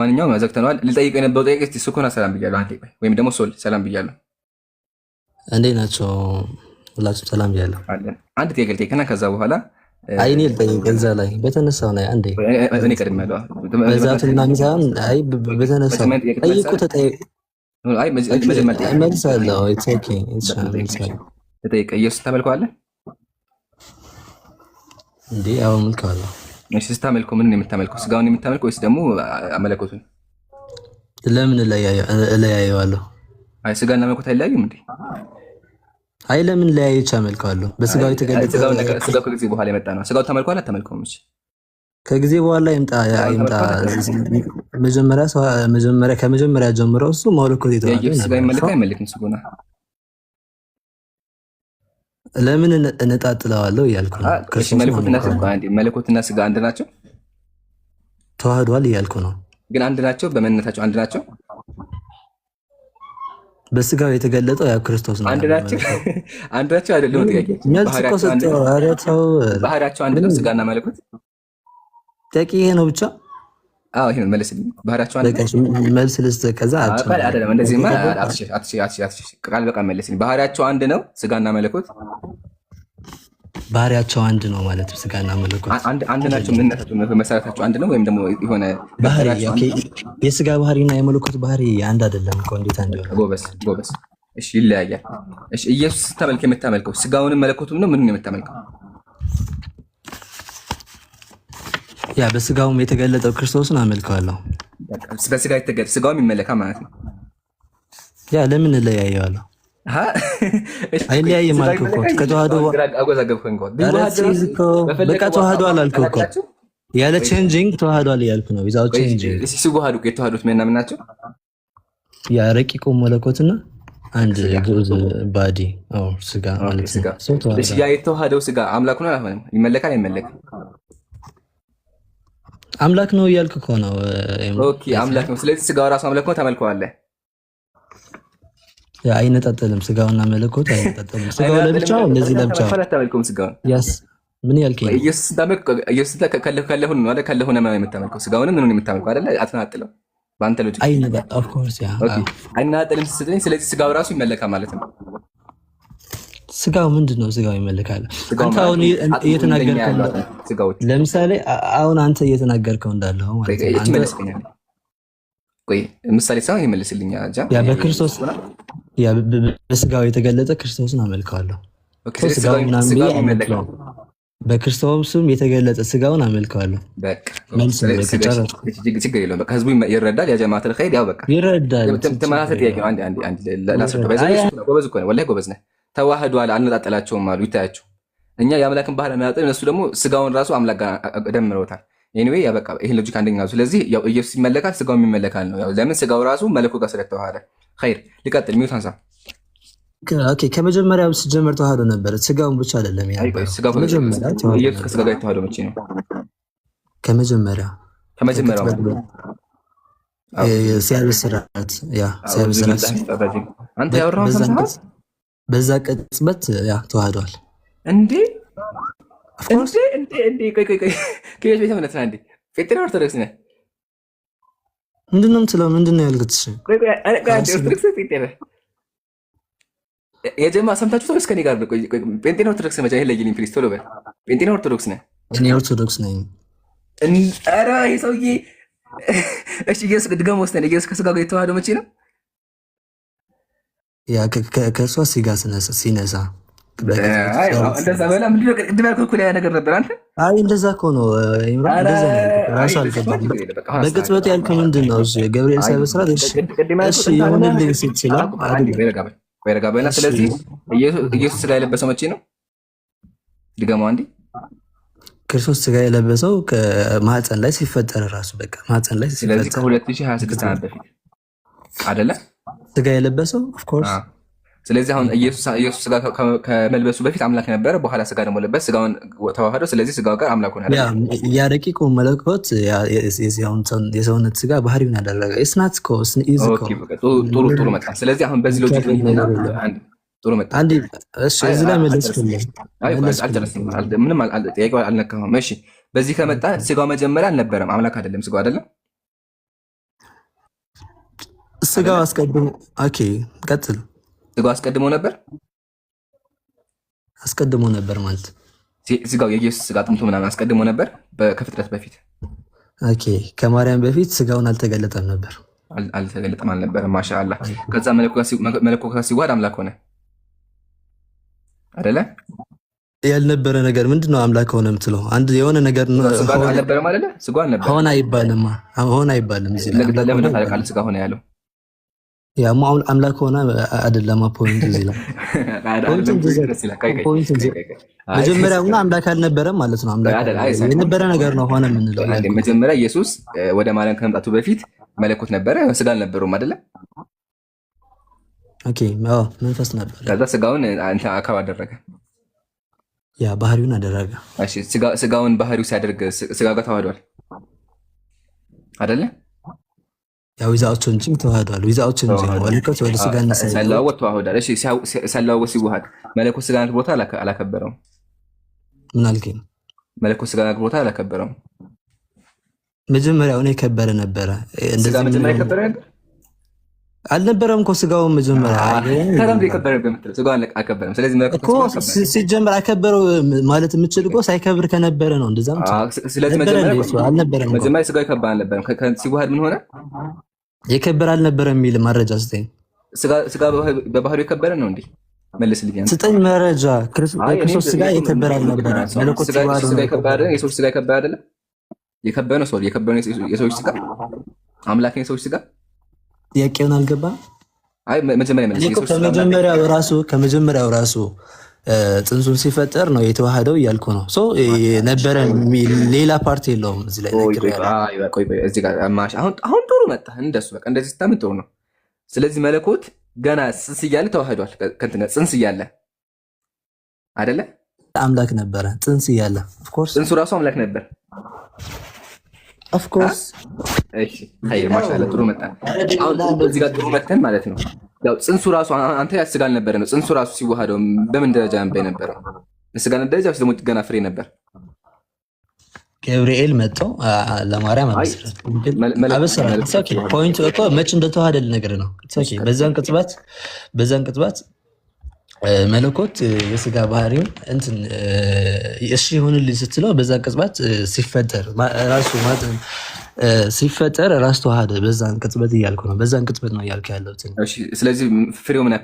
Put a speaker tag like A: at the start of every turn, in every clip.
A: ማንኛውም ዘግተነዋል። ልጠይቀው የነበረው ጥያቄ እስቲ ሱኮና ሰላም ብያለሁ። አንዴ ቆይ፣ ወይም ደግሞ ሶል ሰላም ብያለሁ።
B: እንዴት ናቸው? ሁላችሁም ሰላም ብያለሁ።
A: አንድ ጥያቄ ልጠይቅና ከዛ በኋላ
B: አይ እኔ ልጠይቅ። እዛ ላይ በተነሳው ላይ አንዴ
A: እኔ ቀድሜያለሁ።
B: በዛቱና ሚዛን አይ በተነሳው ጠይቁ ተጠይቁ።
A: አይ መጀመሪያ
B: መልሳለሁ። ኢትስ ኦኬ
A: ልጠይቅ። ኢየሱስ ታመልከዋለህ
B: እንዴ? አዎ መልካለሁ።
A: እሺ ስታመልከው ምን ነው የምታመልከው? ስጋውን የምታመልከው ወይስ ደግሞ መለኮቱን?
B: ለምን እለያየዋለሁ?
A: አይ ስጋና መለኮት አይለያዩም እንዴ?
B: አይ ለምን ለያይቼ አመልከዋለሁ? በስጋው የተገለጠ
A: ስጋው ከጊዜ በኋላ የመጣ ነው። ስጋው ተመልከዋል አልተመልከውም? እሺ
B: ከጊዜ በኋላ ይምጣ። ከመጀመሪያ ጀምሮ እሱ መለኮት የተባለ
A: ስጋ ይመለካል አይመለክም? ስጉና
B: ለምን እነጣጥለዋለሁ እያልኩ ነው።
A: መለኮትና ስጋ አንድ ናቸው?
B: ተዋህዷል እያልኩ ነው።
A: ግን አንድ ናቸው? በማንነታቸው አንድ ናቸው?
B: በስጋው የተገለጠው ያው ክርስቶስ ነው።
A: አንድ ናቸው? አንድ ናቸው አይደለም? ባህሪያቸው አንድ ነው? ስጋና መለኮት
B: ጥያቄ ይሄ ነው ብቻ?
A: አዎ ይሄ መልስልኝ። ባህሪያቸው አንድ
B: ነው? መልስ ልስጥ። ከዛ
A: አይደለም እንደዚህማ አትሽ ቃል በቃ መልስልኝ። ባህሪያቸው አንድ ነው? ስጋና መለኮት
B: ባህሪያቸው አንድ ነው ማለት ስጋና መለኮት
A: አንድ ናቸው? ምንነታቸው መሰረታቸው አንድ ነው ወይም ደግሞ የሆነ
B: ባህሪ? የስጋ ባህሪና የመለኮት ባህሪ አንድ አይደለም እኮ። እንዴት አንድ ነው?
A: ጎበዝ። እሺ ይለያያል። እሺ ኢየሱስ ስታመልክ የምታመልከው ስጋውንም መለኮቱም ነው? ምኑን ነው የምታመልከው?
B: ያ በስጋውም የተገለጠው ክርስቶስን አመልከዋለሁ።
A: በስጋ የተገለጠ ስጋውም ይመለካ ማለት ነው።
B: ያ ለምን እለያየዋለሁ? አይለያይም አልኩህ እኮ። ከተዋህዶ በቃ ተዋህዷል አልኩህ እኮ። ያለ ቼንጂንግ ተዋህዷል እያልኩ ነው። ዊዛው ቼንጂንግ
A: ሲዋሃዱ የተዋህዱት ምን ናቸው?
B: ያ ረቂቁ መለኮትና አንድ ግዑዝ ባዲ ስጋ ማለት ነው።
A: እሺ ያ የተዋሃደው ስጋ አምላክ ነው አይሆንም? ይመለካል አይመለክም?
B: አምላክ ነው እያልክ እኮ ነው።
A: ኦኬ አምላክ ነው። ስለዚህ ስጋው ራሱ አምላክ ነው፣ ተመልከዋለህ።
B: ያ አይነጣጠልም። ስጋውና መለኮት አይነጣጠልም። ስጋው ለብቻው እንደዚህ ለብቻው
A: ተመልከው። ስጋውን
B: ያስ ምን ያልከኝ?
A: ኢየሱስ ታመልክ። ኢየሱስ ከለሁን ነው አይደል? ከለሁን ነው የምታመልከው። ስጋውንም ምኑን የምታመልከው አይደል? አትናጥለው በአንተ ሎጂክ
B: አይነጣ ኦፍ ኮርስ ያ
A: አይነጣጠልም ስትለኝ፣ ስለዚህ ስጋው ራሱ ይመለካል ማለት ነው።
B: ስጋው ምንድነው? ስጋው ይመለካል። አንተ አሁን እየተናገርከው ለምሳሌ አሁን አንተ እየተናገርከው እንዳለው ማለት ነው። አንተ
A: ቆይ ምሳሌ ሳይሆን ይመልስልኛ አጃ
B: ያ በክርስቶስ ያ በስጋው የተገለጠ ክርስቶስን አመልከዋለሁ። በክርስቶስም የተገለጠ ስጋውን አመልከዋለሁ።
A: በቃ ችግር የለውም። በቃ ህዝቡ ይረዳል። ያ ጀማዓተል ኸይር ያው በቃ
B: ይረዳል።
A: ተማራተ ጥያቄ ነው። አንድ ላስረዳ። ጎበዝ እኮ ነው ወላሂ ጎበዝ ነህ። ተዋህዷል አልነጣጠላቸውም አሉ። ይታያቸው እኛ የአምላክን ባህል አነጣጠል፣ እነሱ ደግሞ ስጋውን ራሱ አምላክ ጋር ደምረውታል። ኤኒዌይ ያ በቃ ይሄን ሎጂክ አንደኛ። ስለዚህ ያው ኢየሱስ ይመለካል፣ ስጋውም ይመለካል ነው። ያው ለምን ስጋው ራሱ መለኮት ጋር ስለተዋሃደ። ኸይር ሊቀጥል ሚውት አንሳ።
B: ኦኬ ከመጀመሪያው ሲጀመር ተዋህዶ ነበር። ስጋውን ብቻ አይደለም ያ
A: ስጋው ኢየሱስ ከስጋ ጋር የተዋህደው መቼ ነው? ከመጀመሪያው
B: ሲያበስራት ያ ሲያበስራት
A: አንተ ያወራው
B: በዛ ቅጽበት ያ ተዋህዷል
A: እንዴ? ከየት ቤተ እምነት ነህ እንዴ? ጴንጤ ነህ ኦርቶዶክስ ነህ?
B: ምንድን ነው የምትለው? ምንድን ነው ያልኩት?
A: ኦርቶዶክስ ጴንጤ ነህ? የጀማ ሰምታችሁ ወይስ ከእኔ ጋር ነው? ጴንጤ ነህ ኦርቶዶክስ ነህ? ይሄን ለይልኝ ፕሊዝ ቶሎ በል። ጴንጤ ነህ ኦርቶዶክስ ነህ?
B: እኔ ኦርቶዶክስ ነኝ።
A: ኧረ ይሄ ሰውዬ እሺ ኢየሱስ ድገም ወስደን ኢየሱስ ከስጋ ጋር የተዋህደው መቼ ነው?
B: ያ ከእሷ ስጋ ሲነሳ
A: እንደዛ በላ ምንድን ነው ቅድም ያልኩህ እኮ ሌላ ነገር ነበር። አንተ
B: አይ እንደዛ እኮ ነው ራሱ አልገባም። በቅጽበት ያልከው ምንድን ነው? እሺ ገብርኤል ሳይበስራት እሺ የሆነልኝ ስትችላ
A: ቆይ ረጋ በልና ስለዚህ ኢየሱስ ስጋ የለበሰው መቼ ነው? ድገመው አንዴ።
B: ክርስቶስ ስጋ የለበሰው ከማህፀን ላይ ሲፈጠር ራሱ በቃ ማህፀን ላይ ሲፈጠር፣
A: ስለዚህ ከ2026 ዓመት በፊት አይደለ
B: ስጋ የለበሰው ኦፍ ኮርስ።
A: ስለዚህ አሁን ኢየሱስ ስጋ ከመልበሱ በፊት አምላክ ነበረ፣ በኋላ ስጋ ደግሞ ለበስ፣ ስጋውን ተዋህዶ፣ ስለዚህ ስጋው ጋር አምላክ ሆነ።
B: ያ ረቂቁ መለኮት የሰውነት ስጋ ባህሪውን ያደረገ እስናት ኮ ኢዝ ኮ
A: ጥሩ መጣ። ስለዚህ አሁን በዚህ ሎጂክ ጥሩ መጣ።
B: አንዴ እሺ እዚህ ላይ መለስኩልህ።
A: አልጨረስንም፣ ምንም ጥያቄው አልነካሁም። እሺ በዚህ ከመጣ ስጋው መጀመሪያ አልነበረም፣ አምላክ አይደለም ስጋው አይደለም
B: ስጋው አስቀድሞ ኦኬ፣ ቀጥል።
A: ስጋው አስቀድሞ ነበር።
B: አስቀድሞ ነበር ማለት
A: ስጋው የኢየሱስ ስጋ አጥንቱ ምናምን አስቀድሞ ነበር ከፍጥረት በፊት።
B: ኦኬ፣ ከማርያም በፊት ስጋውን አልተገለጠም ነበር።
A: አልተገለጠም አልነበረም። ማሻአላህ። ከዛ መለኮት ጋር ሲዋሃድ አምላክ ሆነ አይደለ?
B: ያልነበረ ነገር ምንድነው አምላክ ሆነ የምትለው? አንድ የሆነ ነገር
A: አልነበረም አይደለ? ስጋ አልነበረም።
B: ሆነ አይባልም። ሆነ አይባልም። እዚህ ላይ
A: ለምን ታውቃለህ? ስጋ ሆነ ያለው
B: ያማ አምላክ ሆነ አይደለም። ፖይንት እዚህ ላይ መጀመሪያውና አምላክ አልነበረም ማለት ነው። አምላክ የነበረ ነገር ነው ሆነ የምንለው።
A: መጀመሪያ ኢየሱስ ወደ ማርያም ከመምጣቱ በፊት መለኮት ነበረ፣ ስጋ አልነበረውም አይደለ?
B: ኦኬ፣ አዎ መንፈስ ነበር።
A: ከዛ ስጋውን አንተ አካብ አደረገ፣
B: ያ ባህሪውን አደረገ።
A: እሺ፣ ስጋውን ባህሪው ሲያደርግ ስጋ ጋር ተዋህዷል አይደለ?
B: ያው ዊዛውችን እንጂ ተዋህዷል። ዊዛውችን እንጂ ወልከት ወደ ስጋና
A: ሰላወት ተዋህዷል። እሺ፣ ሰላወት ሲዋሃድ መለኮት ስጋን ቦታ አላከበረውም።
B: ምን አልከኝ?
A: መለኮት ስጋን ቦታ አላከበረውም።
B: መጀመሪያው ነው የከበረ ነበረ።
A: እንደዚህ መጀመሪያ የከበረ ነበር
B: አልነበረም እኮ ስጋው መጀመሪያ
A: ታዲያ የከበረ በመጥተው ስጋው አልከበረም። ስለዚህ መለኮት
B: እኮ ሲጀምር አከበረው ማለት የምችል እኮ ሳይከብር ከነበረ ነው እንደዛ ነው።
A: ስለዚህ መጀመሪያ ስጋው የከበረ አልነበረም። ሲዋሃድ ምን ሆነ?
B: የከበረ አልነበረም የሚል መረጃ ስጠኝ።
A: ስጋ በባህሪው የከበረ ነው እንዴ? መልስልኝ
B: ስጠኝ መረጃ። ክርስቶስ ስጋ የከበረ አልነበረ። መለኮት
A: ስጋ የከበረ የሰው ስጋ የከበረ አይደለም። የከበረ ነው ሰው የከበረ የሰው ስጋ አምላክ ነው የሰው ስጋ።
B: ጥያቄውን አልገባም።
A: አይ መጀመሪያ
B: ከመጀመሪያው ራሱ ጽንሱን ሲፈጠር ነው የተዋሃደው እያልኩ ነው። ነበረ ሌላ ፓርቲ የለውም እዚህ ላይ።
A: አሁን ጥሩ መጣ። እንደሱ በቃ እንደዚህ ስታምን ጥሩ ነው። ስለዚህ መለኮት ገና ጽንስ እያለ ተዋህዷል። ጽንስ እያለ አይደለ?
B: አምላክ ነበረ ጽንስ እያለ። ኦፍኮርስ
A: ጽንሱ ራሱ አምላክ ነበር።
B: ኦፍኮርስ።
A: እሺ ማሻአላ ጥሩ መጣ። አሁን በዚህ ጋር ጥሩ መተን ማለት ነው። ያው ጽንሱ ራሱ አንተ ያስጋ አልነበረ ነው። ጽንሱ ራሱ ሲዋሃደው በምን ደረጃ ነበር የነበረው? በስጋ ደረጃ ወይስ ደግሞ ገና ፍሬ ነበር?
B: ገብርኤል መጥተው ለማርያም አበሰራት። ፖይንቱ እኮ መች እንደተዋሃደ ነገር ነው። በዛን ቅጽበት መለኮት የስጋ ባህሪው እንትን እሺ ይሁንልኝ ስትለው በዛን ቅጽበት ሲፈጠር ራሱ ተዋሃደ። በዛን ቅጽበት እያልኩ ነው። በዛን ቅጽበት ነው እያልኩ ያለሁት።
A: ስለዚህ ፍሬው ምን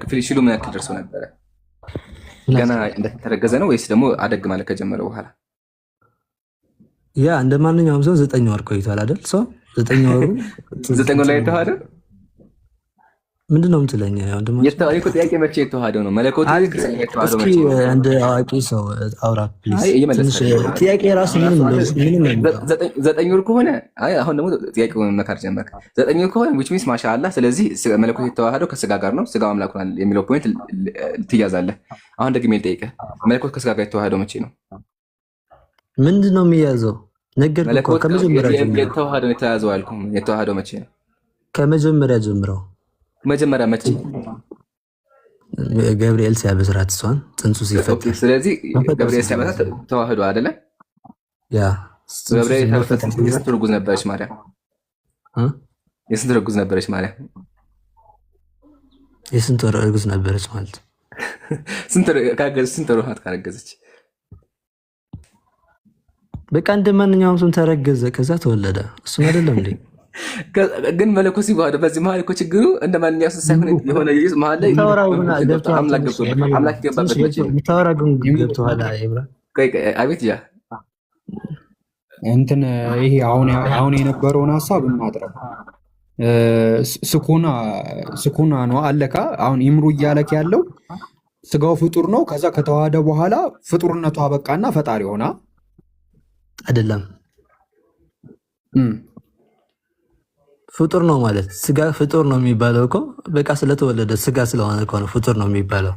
A: ያክል ደርሶ ነበረ? ገና እንደተረገዘ ነው ወይስ ደግሞ አደግ ማለት ከጀመረ በኋላ?
B: ያ እንደ ማንኛውም ሰው 9 ወር ቆይቷል አይደል? 9
A: ወር ላይ ተዋሃደ።
B: ምንድነው የምትለኝ?
A: የተዋሃደው ጥያቄ መቼ የተዋሃደው ነው? መለኮት የተዋሃደው መቼ?
B: እንደ አዋቂ ሰው አውራ ፕሊዝ። ጥያቄ ራሱ ምንም
A: 9 ወር ከሆነ አሁን ደግሞ ጥያቄውን መካር ጀመርክ። 9 ወር ከሆነ which means ማሻአላ። ስለዚህ መለኮት የተዋሃደው ከስጋ ጋር ነው። ስጋው አምላክ ሆኗል የሚለው ፖይንት ትያዛለህ። አሁን ደግሜ ልጠይቅህ፣ መለኮት ከስጋ ጋር የተዋሃደው መቼ ነው?
B: ምንድነው የሚያዘው? ነገርኩህ እኮ ከመጀመሪያ ጀምሮ
A: የተዋሃደው የተያዘው አልኩህ። የተዋሃደው መቼ ነው?
B: ከመጀመሪያ ጀምሮ።
A: መጀመሪያ መቼ?
B: ገብርኤል ሲያበስራት እሷን ጽንሱ ሲፈጠር።
A: ስለዚህ ገብርኤል ሲያበስራት ተዋህዶ አይደለ?
B: ያ
A: ገብርኤል የስንት እርጉዝ ነበረች ማርያም? የስንት እርጉዝ ነበረች ማርያም?
B: የስንት ወር እርጉዝ ነበረች ማለት?
A: ስንት ወር ካረገዘች?
B: በቃ እንደ ማንኛውም ሰው ተረገዘ፣ ከዛ ተወለደ። እሱ አይደለም እንዴ?
A: ግን መለኮት ሲዋሃድ በዚህ መሀል እኮ ችግሩ እንደ ማንኛውም ሰው ሳይሆን የሆነ ኢየሱስ መሀል ላይ አምላክ ገባበት። አቤት ያ
C: እንትን ይሄ አሁን የነበረውን ሀሳብ እናጥረው። ስኩና ነው አለካ። አሁን ይምሩ እያለክ ያለው ስጋው ፍጡር ነው። ከዛ ከተዋሃደ በኋላ ፍጡርነቱ አበቃና ፈጣሪ ሆና
B: አይደለም። ፍጡር ነው ማለት ስጋ ፍጡር ነው የሚባለው እኮ በቃ ስለተወለደ ስጋ ስለሆነ እኮ ነው ፍጡር ነው የሚባለው።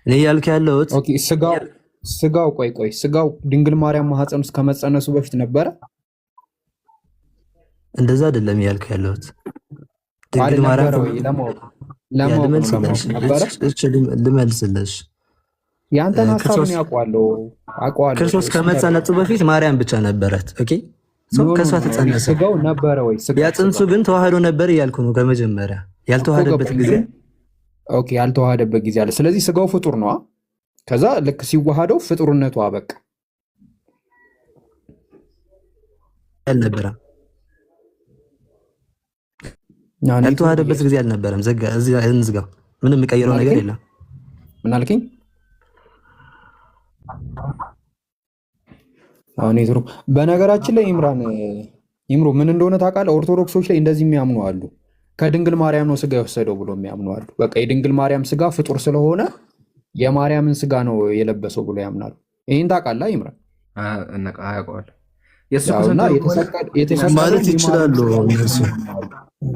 B: እኔ ያልክ ያለሁት
C: ኦኬ፣ ስጋው ቆይ ስጋው ድንግል ማርያም ማህፀን ውስጥ ከመጸነሱ በፊት ነበረ?
B: እንደዛ አይደለም ያልክ ያለሁት። ድንግል ማርያም ልመልስልሽ።
C: ያንተን ሀሳብ ነው ያውቀዋለሁ።
B: ክርስቶስ ከመጸነሱ በፊት ማርያም ብቻ ነበረት። ኦኬ፣ ከሷ ተጸነሰ።
C: ስጋው ነበረ ወይ?
B: ያ ጽንሱ ግን ተዋህዶ ነበር እያልኩ ነው ከመጀመሪያ። ያልተዋሃደበት ጊዜ
C: ኦኬ፣ ያልተዋሃደበት ጊዜ አለ። ስለዚህ ስጋው ፍጡር ነው። ከዛ ልክ ሲዋሃደው ፍጡርነቱ አበቃ።
B: አልነበረም። ያልተዋሃደበት ጊዜ አልነበረም። እንዝጋው። ምንም የሚቀይረው ነገር የለም።
C: ምን አልከኝ? አሁን ይዝሩ በነገራችን ላይ ይምሩ ምን እንደሆነ ታውቃለህ? ኦርቶዶክሶች ላይ እንደዚህ የሚያምኑ አሉ። ከድንግል ማርያም ነው ስጋ የወሰደው ብሎ የሚያምኑ አሉ። በቃ የድንግል ማርያም ስጋ ፍጡር ስለሆነ የማርያምን ስጋ ነው የለበሰው ብሎ ያምናሉ። ይህን ታውቃለህ ይምራን?
B: ማለት ይችላሉ እነሱ።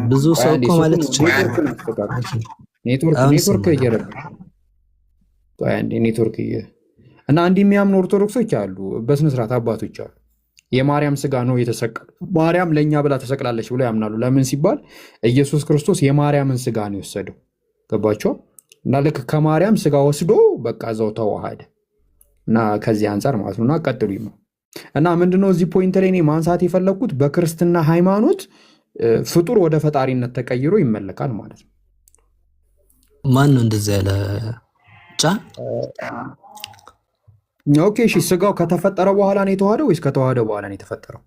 B: ብዙ ሰው እኮ ማለት ይችላል።
C: ኔትወርክ እና እንዲህ የሚያምኑ ኦርቶዶክሶች አሉ፣ በስነስርዓት አባቶች አሉ። የማርያም ስጋ ነው የተሰቀለው፣ ማርያም ለእኛ ብላ ተሰቅላለች ብሎ ያምናሉ። ለምን ሲባል ኢየሱስ ክርስቶስ የማርያምን ስጋ ነው የወሰደው። ገባቸው? እና ልክ ከማርያም ስጋ ወስዶ በቃ እዛው ተዋሃደ እና ከዚህ አንጻር ማለት ነው። እና ቀጥሉ ይማ እና ምንድነው እዚህ ፖይንት ላይ እኔ ማንሳት የፈለግኩት በክርስትና ሃይማኖት ፍጡር ወደ ፈጣሪነት ተቀይሮ ይመለካል ማለት ነው።
B: ማን ነው እንደዚህ ያለ ጫ?
C: ኦኬ እሺ፣ ስጋው ከተፈጠረ በኋላ ነው የተዋሃደው ወይስ ከተዋሃደ በኋላ ነው የተፈጠረው?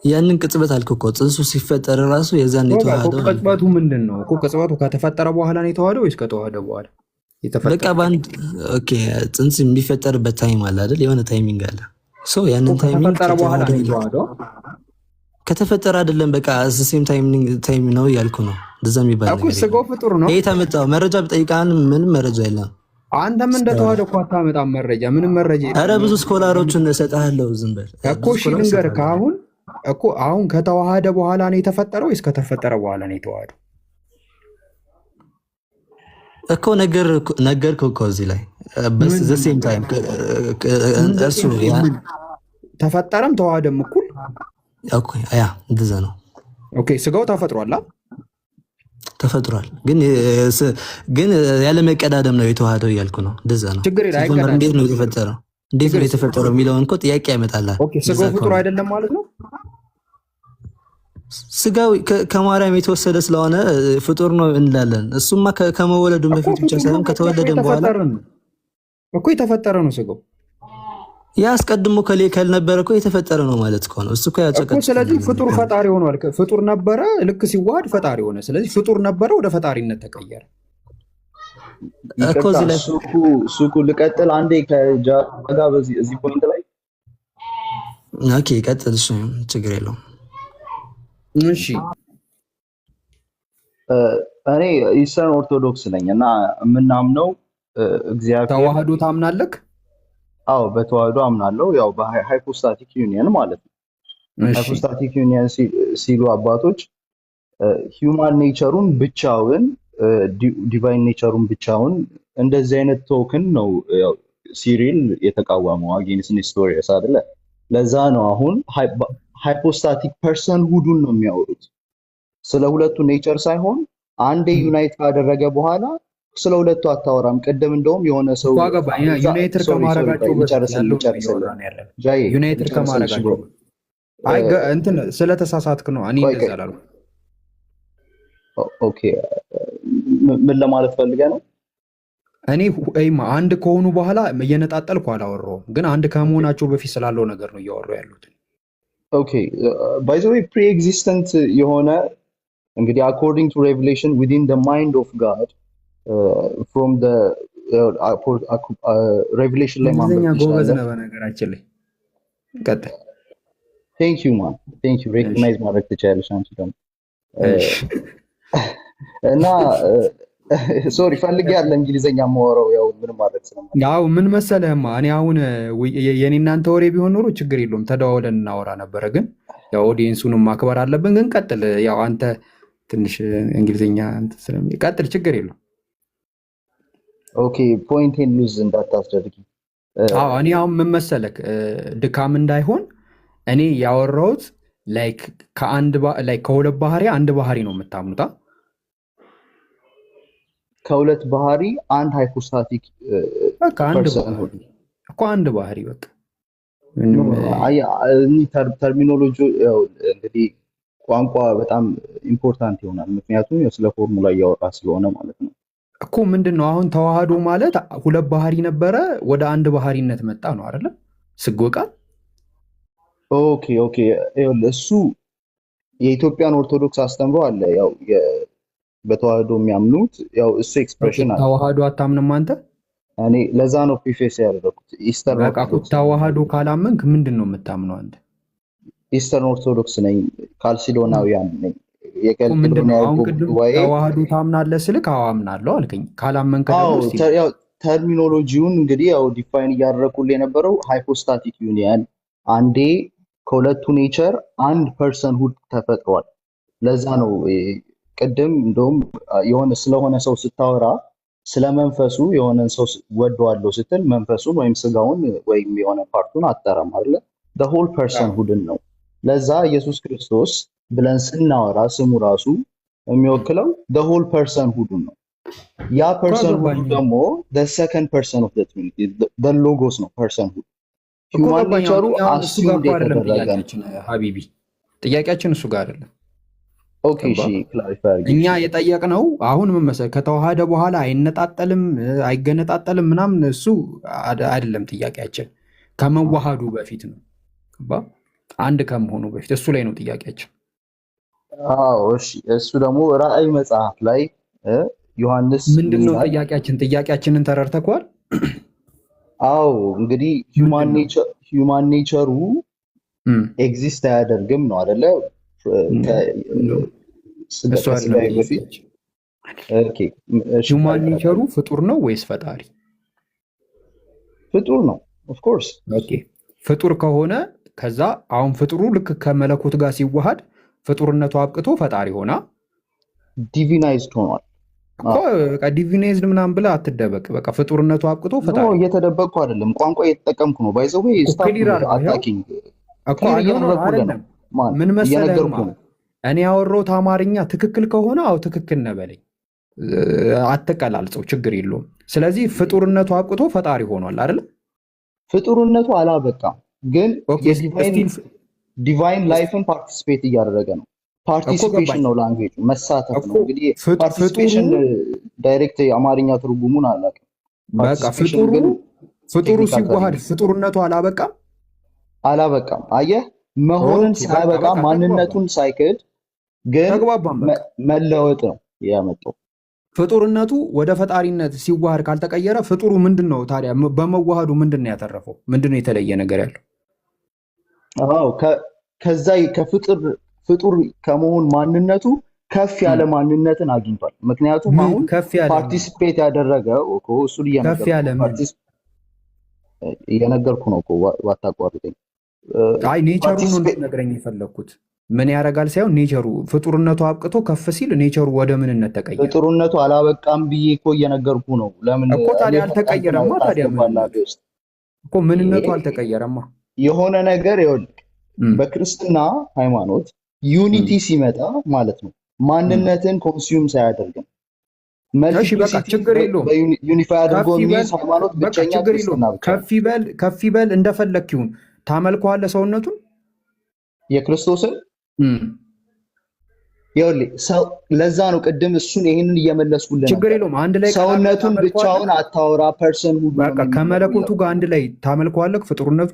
B: ያንን ቅጽበት አልክ እኮ ጽንሱ ሲፈጠር ራሱ የዛን የተዋሃደው።
C: ቅጽበቱ ምንድን ነው እኮ? ቅጽበቱ ከተፈጠረ በኋላ ነው የተዋሃደው ወይስ ከተዋሃደ በኋላ?
B: በቃ ባንድ ኦኬ፣ ጽንስ የሚፈጠርበት ታይም አለ አይደል? የሆነ ታይሚንግ አለ። ሶ ያንን ታይሚንግ
C: ከተፈጠረ በኋላ ነው የተዋሃደው።
B: ከተፈጠረ አይደለም በቃ ሴም ታይም ነው ያልኩ ነው። እንደዛ የሚባል
C: እኮ ስጋው ፍጡር ነው።
B: ይሄ ታመጣው መረጃ ብጠይቃን ምንም መረጃ የለም።
C: አንተም እንደተዋሃደ እኮ አታመጣም መረጃ፣ ምንም መረጃ የለም።
B: ኧረ ብዙ ስኮላሮችን እሰጥሃለሁ። ዝም በል
C: እኮ እሺ፣ ልንገርህ አሁን ከተዋሃደ በኋላ ነው የተፈጠረው ወይስ ከተፈጠረ በኋላ ነው የተዋሃደው?
B: እኮ ነገርኩህ እኮ እዚህ ላይ ዘ ሴም ታይም እሱ
C: ተፈጠረም ተዋሃደም እኩል።
B: ኦኬ ያ እንደዛ ነው።
C: ኦኬ ስጋው ተፈጥሯል
B: ተፈጥሯል፣ ግን ያለ መቀዳደም ነው የተዋሃደው እያልኩ ነው። እንደዛ ነው። እንዴት ነው የተፈጠረው? እንዴት ነው የተፈጠረው የሚለውን እኮ ጥያቄ ያመጣላል።
C: ኦኬ ስጋው ፍጡር አይደለም ማለት ነው።
B: ስጋው ከማርያም የተወሰደ ስለሆነ ፍጡር ነው እንላለን። እሱማ ከመወለዱ በፊት ብቻ ሳይሆን ከተወለደም በኋላ
C: እኮ የተፈጠረ ነው ስጋው።
B: ያ አስቀድሞ ካልነበረ እኮ የተፈጠረ ነው ማለት እኮ ነው። እሱ እኮ ያጨቀጭ።
C: ስለዚህ ፍጡር ፈጣሪ ሆኗል። ፍጡር ነበረ፣ ልክ ሲዋሃድ ፈጣሪ ሆነ። ስለዚህ ፍጡር ነበረ፣ ወደ ፈጣሪነት ተቀየረ
B: እኮ። እዚህ ላይ
D: ሱቁ ልቀጥል አንዴ ከጃጋ በዚህ ፖይንት ላይ
B: ኦኬ ቀጥል። እሺ ችግር የለውም።
C: እሺ
D: እኔ ኢስተርን ኦርቶዶክስ ነኝ እና የምናምነው እግዚአብሔር
C: ተዋህዶ ታምናለህ?
D: አዎ በተዋህዶ አምናለሁ። ያው በሃይፖስታቲክ ዩኒየን ማለት ነው። ሃይፖስታቲክ ዩኒየን ሲሉ አባቶች ሂውማን ኔቸሩን ብቻውን ዲቫይን ኔቸሩን ብቻውን እንደዚህ አይነት ቶክን ነው ሲሪል የተቃወመው አጌንስት ኔስቶሪየስ አይደለ? ለዛ ነው አሁን ሃይፖስታቲክ ፐርሰን ሁዱን ነው የሚያወሩት። ስለ ሁለቱ ኔቸር ሳይሆን አንዴ ዩናይት ካደረገ በኋላ ስለ ሁለቱ አታወራም። ቅድም እንደውም የሆነ ሰው
C: ዩናይትድ ከማረጋቸው ዩናይትድ ከማረጋቸው አይ እንትን ስለተሳሳትክ ነው። እኔ እንደዛ አላልኩም።
D: ኦኬ ምን ለማለት ፈልገህ ነው?
C: እኔ አንድ ከሆኑ በኋላ እየነጣጠልኩ አላወራሁም፣ ግን አንድ ከመሆናቸው በፊት ስላለው ነገር ነው እያወራሁ ያሉት።
D: ኦኬ ባይ ዘ ዌይ ፕሪ ኤግዚስተንት የሆነ እንግዲህ አኮርዲንግ ቱ ሬቨሌሽን ዊዚን ዘ ማይንድ ኦፍ ጋድ ፍሮም ዘ ሬቨሌሽን ላይ
C: ማንበብ ጎበዝ ነው በነገራችን ላይ። ቀጥል።
D: ቴንክ ዩ ማን ቴንክ ዩ። ሬኮግናይዝ ማድረግ ትችያለሽ አንቺ ደግሞ እና ሶሪ ፈልጌ ያለ እንግሊዘኛ ማወራው ያው ምን ማለት ነው።
C: ያው ምን መሰለህማ እኔ አሁን የኔ እናንተ ወሬ ቢሆን ኖሮ ችግር የለውም ተደዋውለን እናወራ ነበረ። ግን ያው ኦዲየንሱንም ማክበር አለብን። ግን ቀጥል። ያው አንተ ትንሽ እንግሊዘኛ ቀጥል፣ ችግር የለውም።
D: ኦኬ ፖይንቴን ሉዝ እንዳታስደርጊ።
C: አዎ እኔ አሁን ምን መሰለህ ድካም እንዳይሆን እኔ ያወራሁት ላይክ ከሁለት ባህሪ አንድ ባህሪ ነው የምታምኑታ።
D: ከሁለት ባህሪ አንድ ሃይፖስታቲክ
C: በቃ አንድ ባህሪ በቃ
D: ተርሚኖሎጂ እንግዲህ ቋንቋ በጣም ኢምፖርታንት ይሆናል። ምክንያቱም ስለ ፎርሙላ እያወራ ስለሆነ ማለት ነው
C: እኮ። ምንድን ነው አሁን ተዋህዶ ማለት ሁለት ባህሪ ነበረ ወደ አንድ ባህሪነት መጣ ነው አይደለ? ስጎቃል።
D: ኦኬ ኦኬ። እሱ የኢትዮጵያን ኦርቶዶክስ አስተምሮ አለ። ያው በተዋህዶ የሚያምኑት ያው እሱ ኤክስፕሬሽን አለ።
C: ተዋህዶ አታምንም አንተ?
D: እኔ ለዛ ነው ፕሪፌስ ያደረኩት። ኢስተርን
C: በቃ ተዋህዶ ካላመንክ ምንድን ነው የምታምነው አንተ?
D: ኢስተርን ኦርቶዶክስ ነኝ፣ ካልሲዶናውያን ነኝ።
C: ተዋህዶ ታምናለህ ስልክ አዎ አምናለሁ አልከኝ። ካላመንክ
D: ያው ተርሚኖሎጂውን እንግዲህ ያው ዲፋይን እያደረኩልህ የነበረው ሃይፖስታቲክ ዩኒየን፣ አንዴ ከሁለቱ ኔቸር አንድ ፐርሰን ሁድ ተፈጥሯል። ለዛ ነው ቅድም እንደውም የሆነ ስለሆነ ሰው ስታወራ ስለመንፈሱ የሆነን ሰው ወደዋለሁ ስትል መንፈሱን ወይም ስጋውን ወይም የሆነ ፓርቱን አጠራም አይደለ? ሆል ፐርሰን ሁድን ነው። ለዛ ኢየሱስ ክርስቶስ ብለን ስናወራ ስሙ ራሱ የሚወክለው ሆል ፐርሰን ሁድን ነው። ያ ፐርሰን ሁድ ደግሞ ሰከንድ ፐርሰን ኦፍ ትሪኒቲ ሎጎስ ነው። ፐርሰን ሁድ ሂውማን ኔቸሩ አስዩም የተደረገ
C: ሀቢቢ፣ ጥያቄያችን እሱ ጋር አይደለም።
D: ኦኬ እሺ፣ ክላሪፋይ
C: እኛ የጠየቅነው አሁን ምን መሰለህ፣ ከተዋሃደ በኋላ አይነጣጠልም አይገነጣጠልም ምናምን እሱ አይደለም ጥያቄያችን። ከመዋሃዱ በፊት ነው፣ አንድ ከመሆኑ በፊት እሱ ላይ ነው ጥያቄያችን።
D: አዎ እሺ። እሱ ደግሞ ራእይ መጽሐፍ ላይ ዮሐንስ
C: ምንድነው ጥያቄያችን? ጥያቄያችንን ተረድተኳል?
D: አዎ እንግዲህ ሂውማን ኔቸሩ ኤግዚስት አያደርግም ነው አይደለ?
C: ሂውማን ኔቸሩ ፍጡር ነው ወይስ ፈጣሪ?
D: ፍጡር ነው ኦፍኮርስ።
C: ፍጡር ከሆነ ከዛ አሁን ፍጡሩ ልክ ከመለኮት ጋር ሲዋሃድ ፍጡርነቱ አብቅቶ ፈጣሪ ሆና
D: ዲቪናይዝድ ሆኗል።
C: ዲቪናይዝድ ምናምን ብለህ አትደበቅ። በቃ ፍጡርነቱ አብቅቶ ፈጣሪ
D: እየተደበቅኩ አይደለም፣ ቋንቋ እየተጠቀምኩ ነው። ባይዘው
C: ምን መሰለህ፣ እኔ ያወራሁት አማርኛ ትክክል ከሆነ አው ትክክል ነህ በለኝ፣ አትቀላልጸው፣ ችግር የለውም። ስለዚህ ፍጡርነቱ አብቅቶ ፈጣሪ ሆኗል አይደል?
D: ፍጡርነቱ አላበቃም፣ ግን ዲቫይን ላይፍን ፓርቲሲፔት እያደረገ ነው። ፓርቲሲፔሽን ነው ላንጉዌጅ፣ መሳተፍ ነው። እንግዲህ ፓርቲሲፔሽን ዳይሬክት የአማርኛ ትርጉሙን አላውቅም።
C: በቃ ፍጡሩ ሲዋሃድ ፍጡርነቱ አላበቃም። አየህ፣ መሆንን ሳያበቃ ማንነቱን ሳይክድ ግን መለወጥ ነው ያመጣው። ፍጡርነቱ ወደ ፈጣሪነት ሲዋሃድ ካልተቀየረ ፍጡሩ ምንድን ነው ታዲያ? በመዋሃዱ ምንድን ነው ያተረፈው? ምንድን ነው የተለየ ነገር ያለው? አዎ ከዛ ፍጡር ከመሆን ማንነቱ ከፍ ያለ ማንነትን አግኝቷል። ምክንያቱም አሁን ፓርቲሲፔት ያደረገው እኮ እሱ እየነገርኩ ነው እኮ ባታቋርጠኝ። አይ ኔቸሩን ነው እንደነገረኝ የፈለኩት። ምን ያደርጋል ሳይሆን ኔቸሩ ፍጡርነቱ አብቅቶ ከፍ ሲል ኔቸሩ ወደ ምንነት ተቀየረ። ፍጡርነቱ አላበቃም ብዬ እኮ እየነገርኩ ነው። ለምን እኮ ታዲያ አልተቀየረማ? ታዲያ እኮ ምንነቱ አልተቀየረማ። የሆነ ነገር ይኸውልህ፣ በክርስትና ሃይማኖት ዩኒቲ ሲመጣ ማለት ነው ማንነትን ኮንሱም ሳያደርግ ነው። እሺ በቃ ችግር የለውም። ዩኒፋይ አድርጎ የሚይዝ ሃይማኖት ብቸኛ ክርስትና ብቻ። ከፍ ይበል እንደፈለክ ይሁን። ታመልከዋለህ ሰውነቱን የክርስቶስን። ይኸውልህ ለዛ ነው ቅድም እሱን ይሄንን እየመለስኩልህ። ችግር የለውም። አንድ ላይ ሰውነቱን ብቻውን አታወራ። ፐርሰን ሁሉ በቃ ከመለኮቱ ጋር አንድ ላይ ታመልከዋለህ ፍጡርነቱ።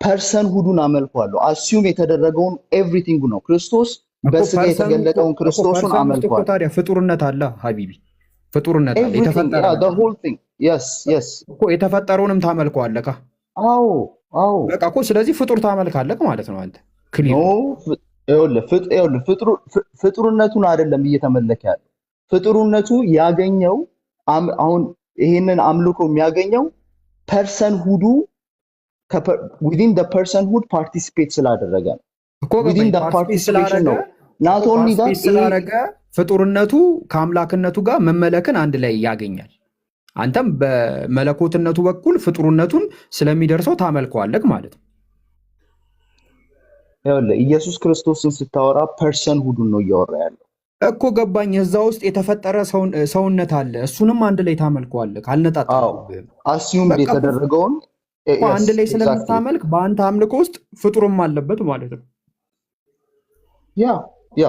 C: ፐርሰን ሁሉን አመልከዋለሁ። አስዩም የተደረገውን ኤቭሪቲንግ ነው። ክርስቶስ በስጋ የተገለጠውን ክርስቶስን አመልከዋለሁ። ታዲያ ፍጡርነት አለ ሀቢቢ፣ ፍጡርነት አለ። የተፈጠረ እኮ የተፈጠረውንም ታመልከዋለህ። አዎ በቃ እኮ ስለዚህ ፍጡር ታመልካለህ ማለት ነው አንተ። ፍጡርነቱን አይደለም እየተመለከ ያለው። ፍጡርነቱ ያገኘው አሁን ይሄንን አምልኮ የሚያገኘው ፐርሰን ሁዱ ዊዚን ዘ ፐርሰን ሁድ ፓርቲሲፔት ስላደረገ ነው። ዊዚን ዘ ፓርቲሲፔሽን ነው። ናት ኦንሊ ዳት ስላደረገ ፍጡርነቱ ከአምላክነቱ ጋር መመለክን አንድ ላይ ያገኛል። አንተም በመለኮትነቱ በኩል ፍጡርነቱን ስለሚደርሰው ታመልከዋለህ ማለት ነው። ይኸውልህ ኢየሱስ ክርስቶስን ስታወራ ፐርሰን ሁዱን ነው እያወራ ያለው እኮ። ገባኝ። እዛ ውስጥ የተፈጠረ ሰውነት አለ። እሱንም አንድ ላይ ታመልከዋለህ። ካልነጣጣልህ አስዩም የተደረገውን አንድ ላይ ስለምታመልክ በአንተ አምልኮ ውስጥ ፍጡርም አለበት ማለት ነው።
D: ያ ያ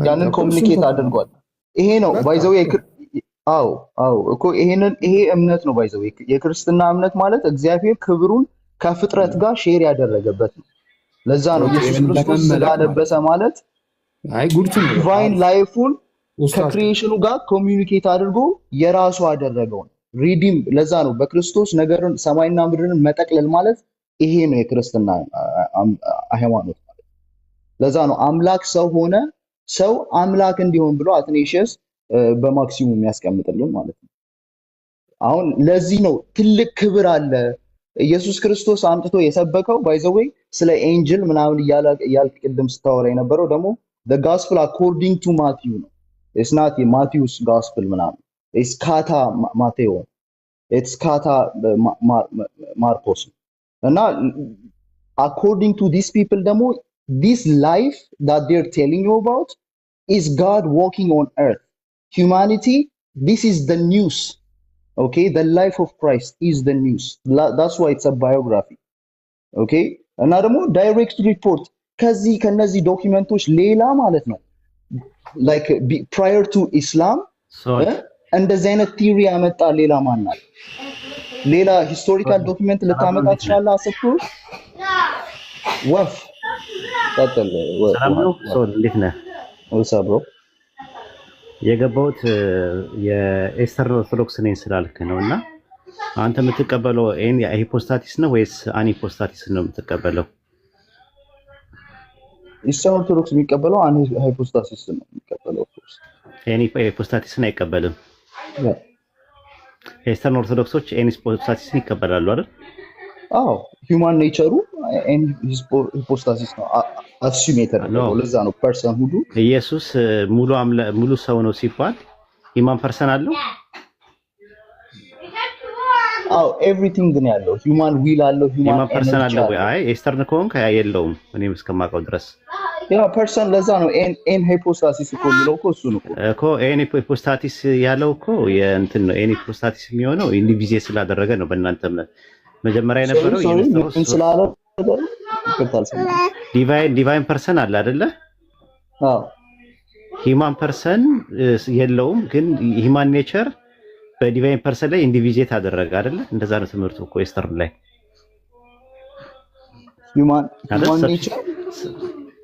D: ያንን ኮሚኒኬት አድርጓል። ይሄ ነው ባይዘው አዎ አዎ እኮ ይሄ እምነት ነው ባይዘው የክርስትና እምነት ማለት እግዚአብሔር ክብሩን ከፍጥረት ጋር ሼር ያደረገበት ነው። ለዛ ነው ኢየሱስ ክርስቶስ ስጋ ለበሰ ማለት ዲቫይን ላይፉን ከክሪኤሽኑ ጋር ኮሚኒኬት አድርጎ የራሱ አደረገው ነው። ሪዲም ለዛ ነው በክርስቶስ ነገርን ሰማይና ምድርን መጠቅለል ማለት ይሄ ነው የክርስትና ሃይማኖት ማለት። ለዛ ነው አምላክ ሰው ሆነ፣ ሰው አምላክ እንዲሆን ብሎ አትኔሽስ በማክሲሙም የሚያስቀምጥልን ማለት ነው። አሁን ለዚህ ነው ትልቅ ክብር አለ ኢየሱስ ክርስቶስ አምጥቶ የሰበከው ባይዘዌይ ስለ ኤንጅል ምናምን እያልክ ቅድም ስታወራ የነበረው ደግሞ the gospel according to Matthew ነው። it's not Matthew's gospel ምናምን it's kata Matthew it's kata Marcos እና according to these people ደግሞ this life that they're telling you about is God walking on earth. Humanity, this is the news. Okay, the life of Christ is the news. That's why it's a biography. Okay, እና ደግሞ direct report ከነዚህ ዶክመንቶች ሌላ ማለት ነው like prior to Islam እንደዚህ አይነት ቲዮሪ ያመጣ ሌላ ማን አለ? ሌላ ሂስቶሪካል ዶክመንት ልታመጣ ትችላለህ? አሰብኩ ወፍ ቀጥል።
E: ሰላም ነው ሶል እንዴት ነህ?
D: ወሳብሮ
E: የገባሁት የኤስተርን ኦርቶዶክስ ነኝ ስላልክ ነውና አንተ የምትቀበለው ሂፖስታቲስ ነው ወይስ አኒፖስታቲስ ነው የምትቀበለው?
D: ኢስተርን ኦርቶዶክስ የሚቀበለው ሃይፖስታሲስ ነው የሚቀበለው።
E: ሂፖስታቲስን አይቀበልም። ኤስተርን ኦርቶዶክሶች ሂፖስታቲስን ይቀበላሉ አይደል?
D: አዎ ሂውማን ኔቸሩ ሂፖስታሲስ ነው አስዩም የተደረገው። ለዛ ነው ፐርሰን ሁሉ
E: ኢየሱስ ሙሉ ሰው ነው ሲባል ሂማን ፐርሰን አለው።
D: አዎ ኤቭሪቲንግ ነው ያለው። ሂውማን ዊል አለው፣
E: ሂማን ፐርሰን አለው። አይ ኤስተርን ከሆንክ የለውም እኔም እስከማውቀው ድረስ
D: ያ ፐርሰን። ለዛ ነው ኤን ሂፖስታሲስ እኮ የሚለው እኮ እሱ ነው
E: እኮ ኤን ሂፖስታቲስ ያለው እኮ የእንትን ነው። ኤን ሂፖስታቲስ የሚሆነው ኢንዲቪዜ ስላደረገ ነው በእናንተ እምነት። መጀመሪያ የነበረው
D: ምን ስላለ
E: ዲቫይን ፐርሰን አለ አይደለ?
D: አዎ
E: ሂማን ፐርሰን የለውም፣ ግን ሂማን ኔቸር በዲቫይን ፐርሰን ላይ ኢንዲቪዜት አደረገ አይደለ? እንደዛ ነው ትምህርቱ እኮ ኤስተርን ላይ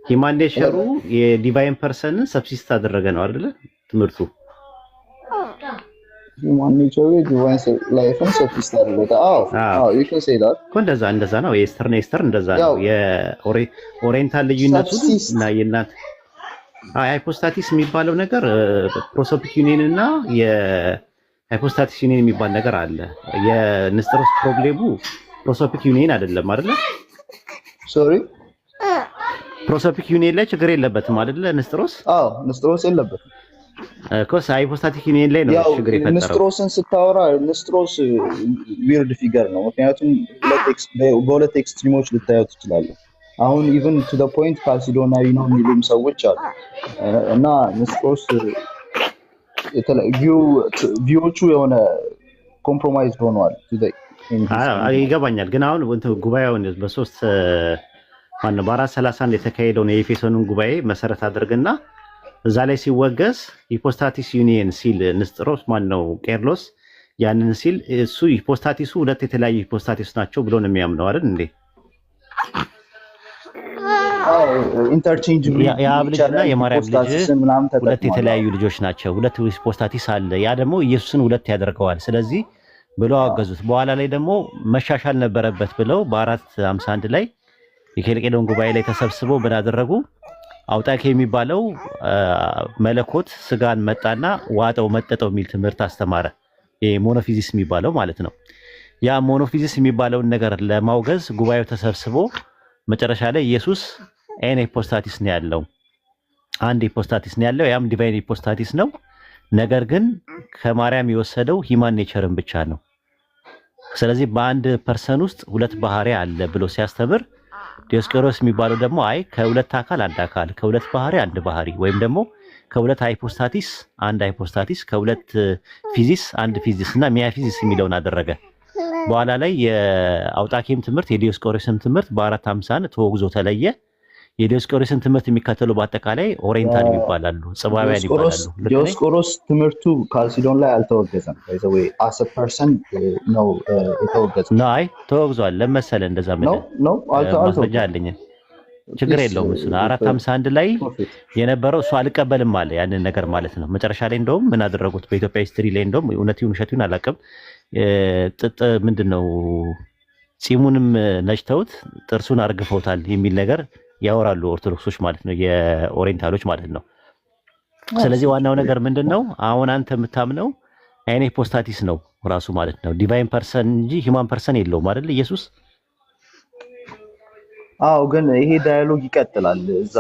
E: ሂማን ኔቸሩ የዲቫይን ፐርሰንን ሰብሲስት አደረገ ነው አይደለ ትምህርቱ?
D: ሂማን ኔቸሩ የዲቫይን ላይፍን ሰብሲስት አደረገ። አዎ you can say that
E: እኮ እንደዛ ነው። የኤስተርን እንደዛ ነው። የኦሪየንታል ልዩነቱ እና የእናት ሃይፖስታቲስ የሚባለው ነገር ፕሮሶፒክ ዩኒየን እና የሃይፖስታቲስ ዩኒየን የሚባል ነገር አለ። የንስጥሮስ ፕሮብሌሙ ፕሮሶፒክ ዩኒየን አይደለም አይደለ?
D: ሶሪ
E: ፕሮሶፒክ ዩኒየን ላይ ችግር የለበትም አይደለ? ንስጥሮስ
D: ንስጥሮስ የለበትም
E: እኮ ሃይፖስታቲክ ዩኒየን ላይ ነው ችግር የፈጠረው።
D: ንስጥሮስን ስታወራ ንስጥሮስ ዊርድ ፊገር ነው። ምክንያቱም በሁለት ኤክስትሪሞች ልታየው ትችላለህ። አሁን ኢቭን ቱ ዘ ፖይንት ካልሲዶናዊ ነው የሚሉም ሰዎች አሉ እና ንስጥሮስ ቪዎቹ የሆነ ኮምፕሮማይዝ ሆነዋል።
E: ይገባኛል። ግን አሁን ጉባኤውን በ431 የተካሄደውን የኤፌሶንን ጉባኤ መሰረት አድርግና እዛ ላይ ሲወገዝ ሂፖስታቲስ ዩኒየን ሲል ንስጥሮስ ቄርሎስ ያንን ሲል እሱ ሂፖስታቲሱ ሁለት የተለያዩ ሂፖስታቲስ ናቸው ብሎ ነው የሚያምነው አይደል እንዴ?
D: ኢንተርቼንጅ
E: የአብ ልጅና የማርያም ልጅ ሁለት የተለያዩ ልጆች ናቸው። ሁለት ሂፖስታቲስ አለ። ያ ደግሞ ኢየሱስን ሁለት ያደርገዋል። ስለዚህ ብለው አገዙት። በኋላ ላይ ደግሞ መሻሻል ነበረበት ብለው በ451 ላይ የኬልቄዶን ጉባኤ ላይ ተሰብስበው ብናደረጉ አውጣኬ የሚባለው መለኮት ስጋን መጣና ዋጠው መጠጠው የሚል ትምህርት አስተማረ። ሞኖፊዚስ የሚባለው ማለት ነው። ያ ሞኖፊዚስ የሚባለውን ነገር ለማውገዝ ጉባኤው ተሰብስቦ መጨረሻ ላይ ኢየሱስ ኤን ሂፖስታቲስ ነው ያለው፣ አንድ ሂፖስታቲስ ነው ያለው፣ ያም ዲቫይን ሂፖስታቲስ ነው። ነገር ግን ከማርያም የወሰደው ሂማን ኔቸርን ብቻ ነው። ስለዚህ በአንድ ፐርሰን ውስጥ ሁለት ባህሪ አለ ብሎ ሲያስተምር ዲዮስቆሮስ የሚባለው ደግሞ አይ ከሁለት አካል አንድ አካል፣ ከሁለት ባህሪ አንድ ባህሪ፣ ወይም ደግሞ ከሁለት ሃይፖስታቲስ አንድ ሃይፖስታቲስ፣ ከሁለት ፊዚስ አንድ ፊዚስ እና ሚያፊዚስ የሚለውን አደረገ። በኋላ ላይ የአውጣኬም ትምህርት የዲዮስቆሮስም ትምህርት በ451 ተወግዞ ተለየ። የዲዮስቆሮስን ትምህርት የሚከተሉ በአጠቃላይ ኦሪየንታል ይባላሉ፣ ጽባውያን ይባላሉ።
D: ዲዮስቆሮስ ትምህርቱ ካልሲዶን ላይ አልተወገዘም። ወይ አስ ፐርሰን ነው የተወገዘው?
E: አይ ተወግዟል። ለመሰለ እንደዛ
D: ነው
E: ማስረጃ አለኝ። ችግር የለውም። እሱ 451 ላይ የነበረው እሱ አልቀበልም አለ ያንን ነገር ማለት ነው። መጨረሻ ላይ እንደውም ምን አደረጉት በኢትዮጵያ ሂስትሪ ላይ እንደውም እውነት ይሁን ውሸት ይሁን አላውቅም፣ ጥጥ ምንድነው ጺሙንም ነጭተውት ጥርሱን አርግፈውታል የሚል ነገር ያወራሉ ኦርቶዶክሶች ማለት ነው፣ የኦሪየንታሎች ማለት ነው። ስለዚህ ዋናው ነገር ምንድነው አሁን አንተ የምታምነው ሃይፖስታሲስ ነው ራሱ ማለት ነው። ዲቫይን ፐርሰን እንጂ ሂውማን ፐርሰን የለውም አይደል ኢየሱስ?
D: አዎ፣ ግን ይሄ ዳያሎግ ይቀጥላል። እዛ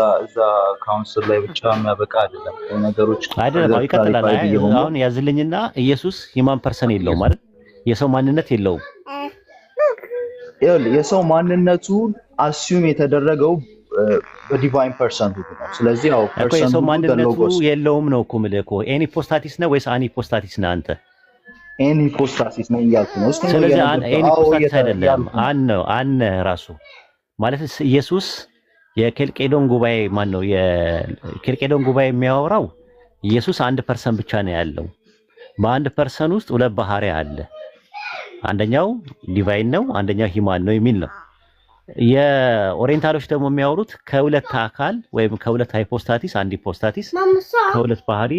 D: ካውንስል ላይ ብቻ የሚያበቃ አይደለም። ነገሮች
E: አይደለም ይቀጥላል። አሁን ያዝልኝና ኢየሱስ ሂውማን ፐርሰን የለውም አይደል? የሰው ማንነት የለውም።
D: የሰው ማንነቱ አስዩም የተደረገው በዲቫይን ፐርሰን ነው። ስለዚህ አዎ ፐርሰን
E: የሰው ማንነቱ የለውም ነው እኮ የምልህ እኮ። ኤኒፖስታቲስ ነው ወይስ አኒፖስታቲስ ነህ አንተ?
D: ኤኒፖስታቲስ ነው እያልኩ ነው።
E: ስለዚህ ኤኒፖስታቲስ አይደለም አነ ራሱ ማለት ኢየሱስ የኬልቄዶን ጉባኤ ማን ነው? የኬልቄዶን ጉባኤ የሚያወራው ኢየሱስ 1% ብቻ ነው ያለው። በአንድ ፐርሰን ውስጥ ሁለት ባህሪ አለ። አንደኛው ዲቫይን ነው፣ አንደኛው ሂማን ነው የሚል ነው። የኦሪየንታሎች ደግሞ የሚያወሩት ከሁለት አካል ወይም ከሁለት ሃይፖስታቲስ አንድ ሂፖስታቲስ ከሁለት ባህሪ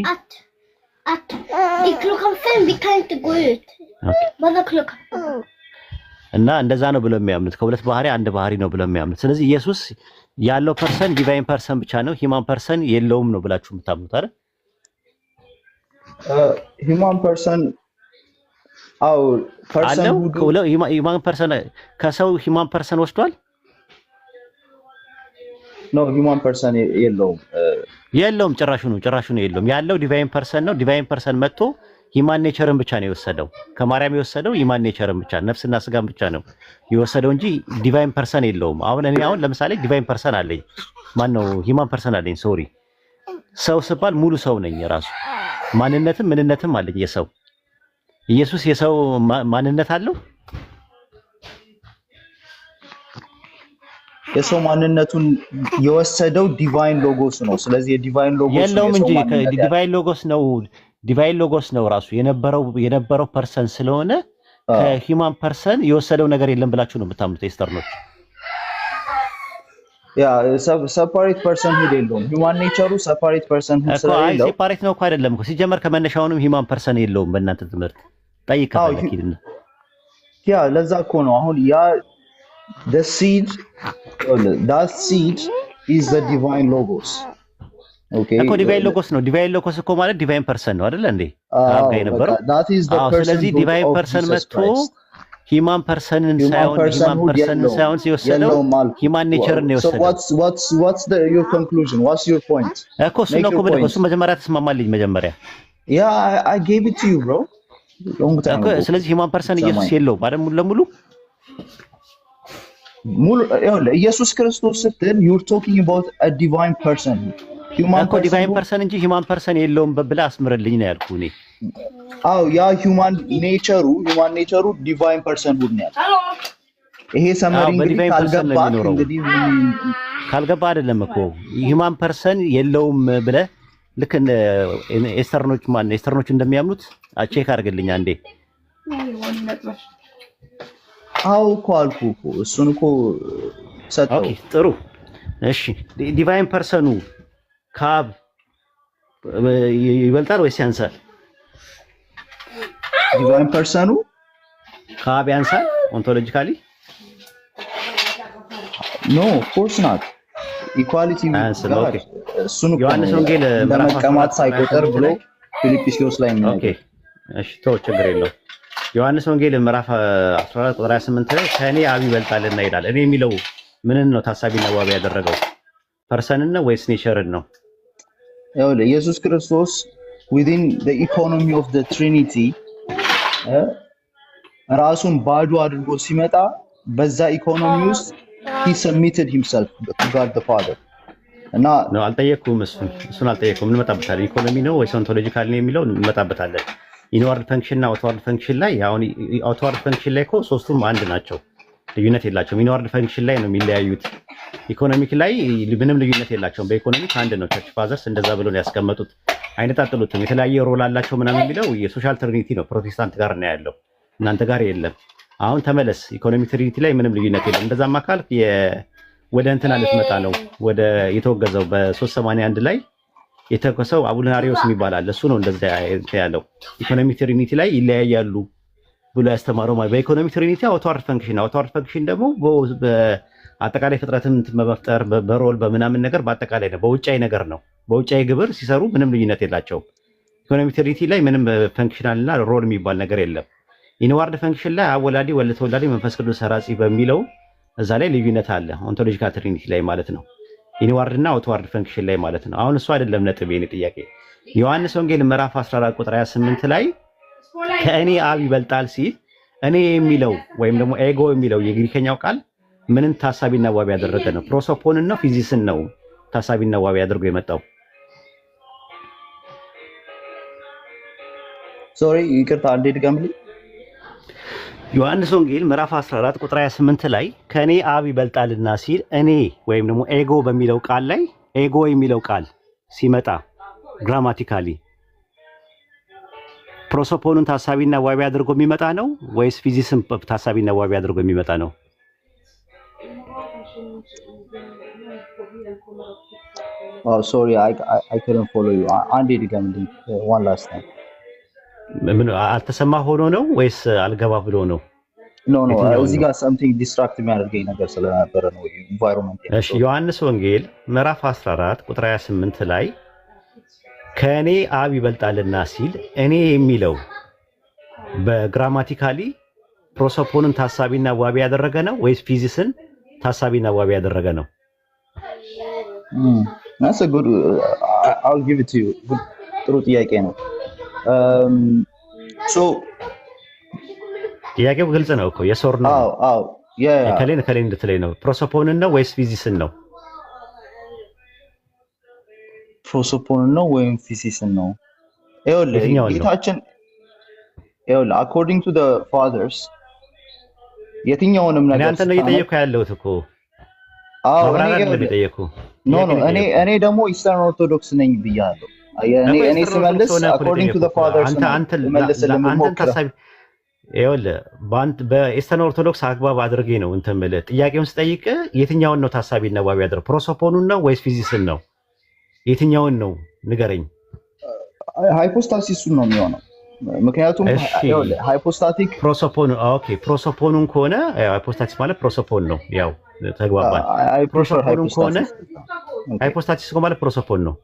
E: እና እንደዛ ነው ብለው የሚያምኑት። ከሁለት ባህሪ አንድ ባህሪ ነው ብለው የሚያምኑት። ስለዚህ ኢየሱስ ያለው ፐርሰን ዲቫይን ፐርሰን ብቻ ነው፣ ሂማን ፐርሰን የለውም ነው ብላችሁ የምታምኑት አይደል?
D: ሂማን ፐርሰን አው ፐርሰን
E: ሁሉ ሂማን ፐርሰን ከሰው ሂማን ፐርሰን ወስዷል?
D: ኖ ሂማን ፐርሰን
E: የለውም። ጭራሹ ነው የለውም። ያለው ዲቫይን ፐርሰን ነው። ዲቫይን ፐርሰን መጥቶ ሂማን ኔቸርን ብቻ ነው የወሰደው። ከማርያም የወሰደው ሂማን ኔቸርን ብቻ ነፍስና ስጋን ብቻ ነው የወሰደው እንጂ ዲቫይን ፐርሰን የለውም። አሁን ለምሳሌ ዲቫይን ፐርሰን አለኝ፣ ማን ነው ሂማን ፐርሰን አለኝ። ሶሪ ሰው ስባል ሙሉ ሰው ነኝ። ራሱ ማንነትም ምንነትም አለኝ የሰው። ኢየሱስ የሰው ማንነት አለው?
D: የሰው ማንነቱን የወሰደው ዲቫይን ሎጎስ ነው። ስለዚህ የዲቫይን ሎጎስ
E: የለውም እንጂ ዲቫይን ሎጎስ ነው ራሱ የነበረው ፐርሰን ስለሆነ ከሂማን ፐርሰን የወሰደው ነገር የለም ብላችሁ ነው የምታምኑት ኤስተርኖች?
D: ያ ሰፓሬት ፐርሰን ሁድ የለውም። ሂማን ኔቸሩ ሰፓሬት ፐርሰን ሁድ ስለሌለው
E: ሰፓሬት ነው እኮ አይደለም እኮ ሲጀመር ከመነሻውንም ሂማን ፐርሰን የለውም። በእናንተ ትምህርት ጠይቀው ከኪድና
D: ያ ለዛ እኮ ነው አሁን ያ the seed that seed is the divine logos okay
E: እኮ ዲቫይን ሎጎስ ነው። ዲቫይን ሎጎስ እኮ ማለት ዲቫይን ፐርሰን ነው አይደል እንዴ? አብጋ የነበረው ስለዚህ ዲቫይን ፐርሰን መጥቶ ሂማን ፐርሰንን ሳይሆን ሲወሰደው ሂማን ኔቸርን ነው የወሰደው።
D: what's your conclusion? what's your point?
E: እኮ እሱ ነው እኮ እሱ መጀመሪያ ተስማማልኝ መጀመሪያ
D: I gave it to you bro
E: ስለዚህ ሂማን ፐርሰን ኢየሱስ የለውም አይደል? ሙሉ ለሙሉ
D: ኢየሱስ ክርስቶስ ስትል you're talking about a divine person.
E: እኮ ዲቫይን ፐርሰን እንጂ ሂማን ፐርሰን የለውም ብለህ አስምርልኝ ነው ያልኩህ እኔ።
D: አዎ ያ ሂማን ኔቸሩ ዲቫይን ፐርሰን ሁድ ነው ያለው። ይሄ ሰመሪ እንግዲህ
E: ካልገባ አይደለም እኮ ሂማን ፐርሰን የለውም ብለህ ልክ ኤስተርኖች እንደሚያምኑት ቼክ አድርግልኝ አንዴ።
D: አዎ እኮ አልኩህ እኮ እሱን እኮ ሰጠው።
E: ኦኬ ጥሩ እሺ። ዲቫይን ፐርሰኑ ከአብ ይበልጣል ወይስ ያንሳል?
D: ዲቫይን ፐርሰኑ
E: ከአብ ያንሳል ኦንቶሎጂካሊ?
D: ኖ ኦፍ ኮርስ ናት። ኢኳሊቲ እሱን
E: ዮሐንስ ወንጌል
D: መቀማት ሳይቆጠር ብሎ ፊልጵስዩስ ላይ ነው።
E: ኦኬ እሺ ተው ችግር የለውም። ዮሐንስ ወንጌል ምዕራፍ 14 ቁጥር 28 ላይ ከእኔ አብ ይበልጣልና ይላል። እኔ የሚለው ምንን ነው ታሳቢና ዋቢ ያደረገው? ፐርሰንን ነው ወይስ ኔቸርን ነው?
D: ያው ኢየሱስ ክርስቶስ within the economy of the Trinity ራሱን ባዶ አድርጎ ሲመጣ በዛ ኢኮኖሚ ውስጥ he submitted himself to God the Father እና
E: ነው አልጠየቅኩም። እሱን አልጠየቅኩም። እንመጣበታለን። ኢኮኖሚ ነው ወይስ ኦንቶሎጂካል ነው የሚለው እንመጣበታለን። ኢንዋርድ ፈንክሽን እና አውትዋርድ ፈንክሽን ላይ አሁን አውትዋርድ ፈንክሽን ላይ እኮ ሶስቱም አንድ ናቸው። ልዩነት የላቸውም። ኢንዋርድ ፈንክሽን ላይ ነው የሚለያዩት። ኢኮኖሚክ ላይ ምንም ልዩነት የላቸውም። በኢኮኖሚክ አንድ ነው። ቸርች ፋዘርስ እንደዛ ብለው ያስቀመጡት አይነጣጥሉትም። የተለያየ ሮል አላቸው ምናምን የሚለው የሶሻል ትሪኒቲ ነው። ፕሮቴስታንት ጋር ነው ያለው፣ እናንተ ጋር የለም። አሁን ተመለስ። ኢኮኖሚክ ትሪኒቲ ላይ ምንም ልዩነት የለም። እንደዛማ ካልክ ወደ እንትና ልትመጣ ነው። ወደ የተወገዘው በ381 ላይ የተከሰው አቡልናሪዮስ የሚባላል እሱ ነው እንደዛ ያለው። ኢኮኖሚክ ትሪኒቲ ላይ ይለያያሉ ብሎ ያስተማረው ማለት። በኢኮኖሚክ ትሪኒቲ አውትዋርድ ፈንክሽን ደግሞ አጠቃላይ ፍጥረትን በመፍጠር በሮል በምናምን ነገር በአጠቃላይ ነው፣ በውጫዊ ነገር ነው። በውጫዊ ግብር ሲሰሩ ምንም ልዩነት የላቸውም። ኢኮኖሚክ ትሪኒቲ ላይ ምንም ፈንክሽናልና ሮል የሚባል ነገር የለም። ኢንዋርድ ፈንክሽን ላይ አወላዲ ወልድ ተወላዲ መንፈስ ቅዱስ ሰራጺ በሚለው እዛ ላይ ልዩነት አለ። ኦንቶሎጂካል ትሪኒቲ ላይ ማለት ነው። ኢንዋርድ እና አውትዋርድ ፈንክሽን ላይ ማለት ነው። አሁን እሱ አይደለም ነጥብ የኔ ጥያቄ። ዮሐንስ ወንጌል ምዕራፍ 14 ቁጥር 28 ላይ ከእኔ አብ ይበልጣል ሲል እኔ የሚለው ወይም ደግሞ ኤጎ የሚለው የግሪከኛው ቃል ምንን ታሳቢና ዋቢ ያደረገ ነው? ፕሮሶፖንን ነው ፊዚስን ነው ታሳቢና ዋቢ አድርጎ የመጣው?
D: ሶሪ ይቅርታ አንዴ ድገምልኝ።
E: ዮሐንስ ወንጌል ምዕራፍ 14 ቁጥር 28 ላይ ከእኔ አብ ይበልጣልና ሲል እኔ ወይም ደግሞ ኤጎ በሚለው ቃል ላይ ኤጎ የሚለው ቃል ሲመጣ ግራማቲካሊ ፕሮሶፖኑን ታሳቢና ዋቢ አድርጎ የሚመጣ ነው ወይስ ፊዚስን ታሳቢና ዋቢ አድርጎ የሚመጣ ነው?
D: ሶሪ አይ couldn't follow you አንዴ ድገምልኝ one last time።
E: ምን አልተሰማ ሆኖ ነው ወይስ አልገባ ብሎ ነው?
D: ኖ እዚህ ጋር something distract የሚያደርገኝ ነገር ስለነበረ ነው environment።
E: እሺ ዮሐንስ ወንጌል ምዕራፍ 14 ቁጥር 28 ላይ ከእኔ አብ ይበልጣልና ሲል እኔ የሚለው በግራማቲካሊ ፕሮሶፖንን ታሳቢና ዋቢ ያደረገ ነው ወይስ ፊዚስን ታሳቢና ዋቢ ያደረገ ነው?
D: That's a good I'll give it to you። ጥሩ ጥያቄ ነው። ሶ
E: ጥያቄው ግልጽ ነው እኮ የሶር ነው።
D: አዎ
E: ከሌን እንድትለይ ነው። ፕሮሶፖንን ነው ወይስ ፊዚስን ነው?
D: ፕሮሶፖንን ነው ወይም ፊዚስን ነው? ይኸውልህ ጌታችን according to the fathers የትኛውንም ነገር
E: አንተ ነው እየጠየኩህ ያለሁት እኮ። ማብራሪያ ነው እየጠየኩህ።
D: እኔ ደግሞ ኢስተርን ኦርቶዶክስ ነኝ ብያለሁ። እኔ ስመልስ according to the fathers
E: በኢስተርን ኦርቶዶክስ አግባብ አድርጌ ነው እንትን የምልህ። ጥያቄውን ስጠይቅ የትኛውን ነው ታሳቢና ዋቢ ያደረገው? ፕሮሶፖኑን ነው ወይስ ፊዚስን ነው? የትኛውን ነው ንገረኝ።
D: ሃይፖስታሲሱን ነው የሚሆነው። ምክንያቱም ሃይፖስታቲክ
E: ፕሮሶፖኑን ከሆነ ሃይፖስታሲስ ማለት ፕሮሶፖን ነው። ያው ተግባባን። ፕሮሶፖኑን ከሆነ ሃይፖስታሲስ ማለት ፕሮሶፖን ነው።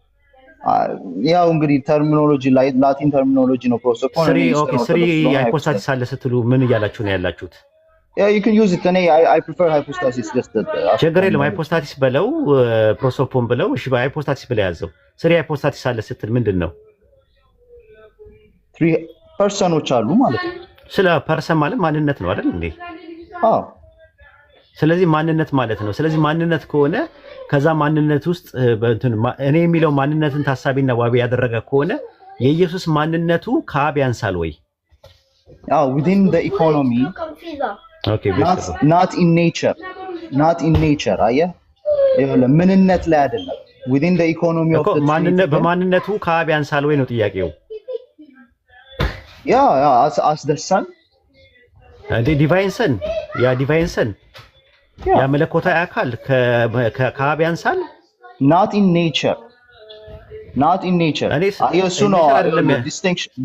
D: ያው እንግዲህ ተርሚኖሎጂ ላቲን ተርሚኖሎጂ ነው ፕሮሶፖን።
E: ስሪ ሃይፖስታሲስ አለ ስትሉ ምን እያላችሁ ነው ያላችሁት?
D: you can use it I prefer hypostasis just
E: ችግር የለም። ሃይፖስታሲስ በለው ፕሮሶፖን በለው። እሺ በሃይፖስታሲስ ብለ ያዘው። ስሪ ሃይፖስታሲስ አለ ስትል ምንድን ነው?
D: 3 ፐርሰኖች አሉ ማለት ነው።
E: ስለ ፐርሰን ማለት ማንነት ነው አይደል እንዴ?
D: አዎ።
E: ስለዚህ ማንነት ማለት ነው። ስለዚህ ማንነት ከሆነ ከዛ ማንነት ውስጥ እኔ የሚለው ማንነትን ታሳቢና ዋቢ ያደረገ ከሆነ የኢየሱስ ማንነቱ ከአብ ያንሳል ወይ?
D: within the economy not in nature አየህ፣ ምንነት ላይ አይደለም። within the economy of the
E: በማንነቱ ከአብ ያንሳል ወይ ነው ጥያቄው።
D: as the son
E: ዲቫይን ሰን ያ መለኮታዊ አካል ከአብ ያንሳል።
D: not in nature እሱ ነው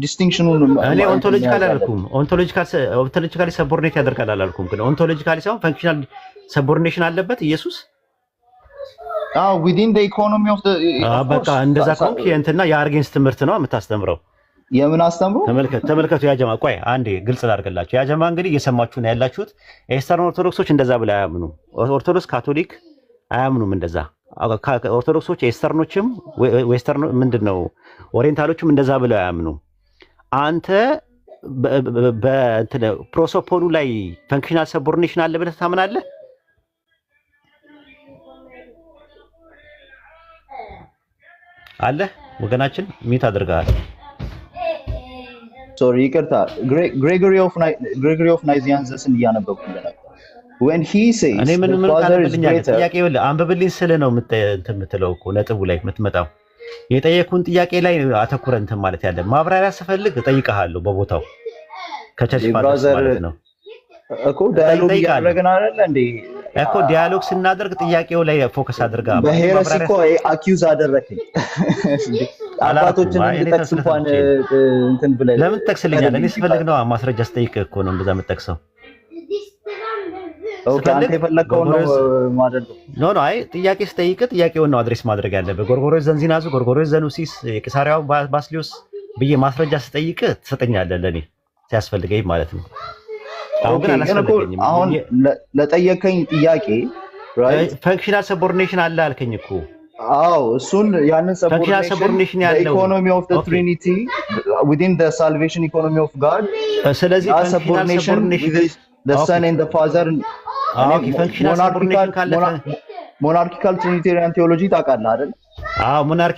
D: ዲስቲንክሽኑ።
E: እኔ ኦንቶሎጂካል አላልኩም። ኦንቶሎጂካሊ ሰቦርኔት ያደርጋል አላልኩም። ግን ኦንቶሎጂካሊ ሳይሆን ፈንክሽናል ሰቦርኔሽን አለበት ኢየሱስ።
D: within the economy of the
E: በቃ እንደዛ ከሆንክ የእንትና የአርጌንስ ትምህርት ነው የምታስተምረው።
D: የምን አስተምሮ?
E: ተመልከቱ ያጀማ። ቆይ አንዴ ግልጽ ላድርግላችሁ። ያጀማ እንግዲህ እየሰማችሁ ነው ያላችሁት። ኤስተርን ኦርቶዶክሶች እንደዛ ብለው አያምኑ። ኦርቶዶክስ ካቶሊክ አያምኑም እንደዛ። ኦርቶዶክሶች ኤስተርኖችም ዌስተርን ምንድነው ኦሪየንታሎችም እንደዛ ብለው አያምኑ። አንተ በእንትን ፕሮሶፖኑ ላይ ፈንክሽናል ሰቦርኔሽን አለ ብለህ ታምናለህ? አለ ወገናችን ሚት አድርገሃል።
D: ሶሪ ይቅርታ። ግሬጎሪ ኦፍ ናይዚያንስን እያነበብኩ ነበር። when he says
E: እኔ ምን
D: the
E: ምን
D: father is
E: ካለብልኛል
D: greater
E: ጥያቄ ይኸውልህ አንብብልኝ ስለ ነው የምትለው እኮ ነጥቡ ላይ የምትመጣው የጠየኩን ጥያቄ ላይ አተኩረህ እንትን ማለት ያለ ማብራሪያ ስፈልግ እጠይቅሃለሁ በቦታው ከቸርች ፋዘርስ ማለት ነው
D: እኮ ዳያሎግ እያደረግን አይደለ እንዴ
E: እኮ ዲያሎግ ስናደርግ ጥያቄው ላይ ፎከስ አድርጋ
D: በሄረሲ እኮ አኪዩዝ አደረከኝ አባቶችን እንድጠቅስ እንኳን እንትን ብለህ
E: ለምን ትጠቅስልኛለህ? እኔ ስፈልግ ነው ማስረጃ ስጠይቅ እኮ ነው እንደዛ የምጠቅሰው።
D: ኦኬ አንተ የፈለከው ነው ማለት ነው።
E: ኖ አይ ጥያቄ ስጠይቅ ጥያቄውን ነው አድሬስ ማድረግ ያለብህ። ጎርጎርዮስ ዘንዚናዙ፣ ጎርጎርዮስ ዘኑሲስ፣ የቂሳሪያው ባስሊዮስ ብዬ ማስረጃ ስጠይቅ ትሰጠኛለህ ለኔ ሲያስፈልገኝ ማለት ነው።
D: አሁን ለጠየቀኝ ጥያቄ
E: ፈንክሽናል ሰቦርዲኔሽን አለ አልከኝ እኮ።
D: አዎ እሱን ያንን ሰቦርዲኔሽን ያለው ኢኮኖሚ ኦፍ ዘ ትሪኒቲ within the salvation economy of God
E: ስለዚህ ፈንክሽናል ሰቦርዲኔሽን
D: the son and the father
E: ፈንክሽናል ሰቦርዲኔሽን ካለ
D: ሞናርኪካል ትሪኒቴሪያን ቴዎሎጂ ታውቃለህ አይደል?
E: አዎ ሞናርኪ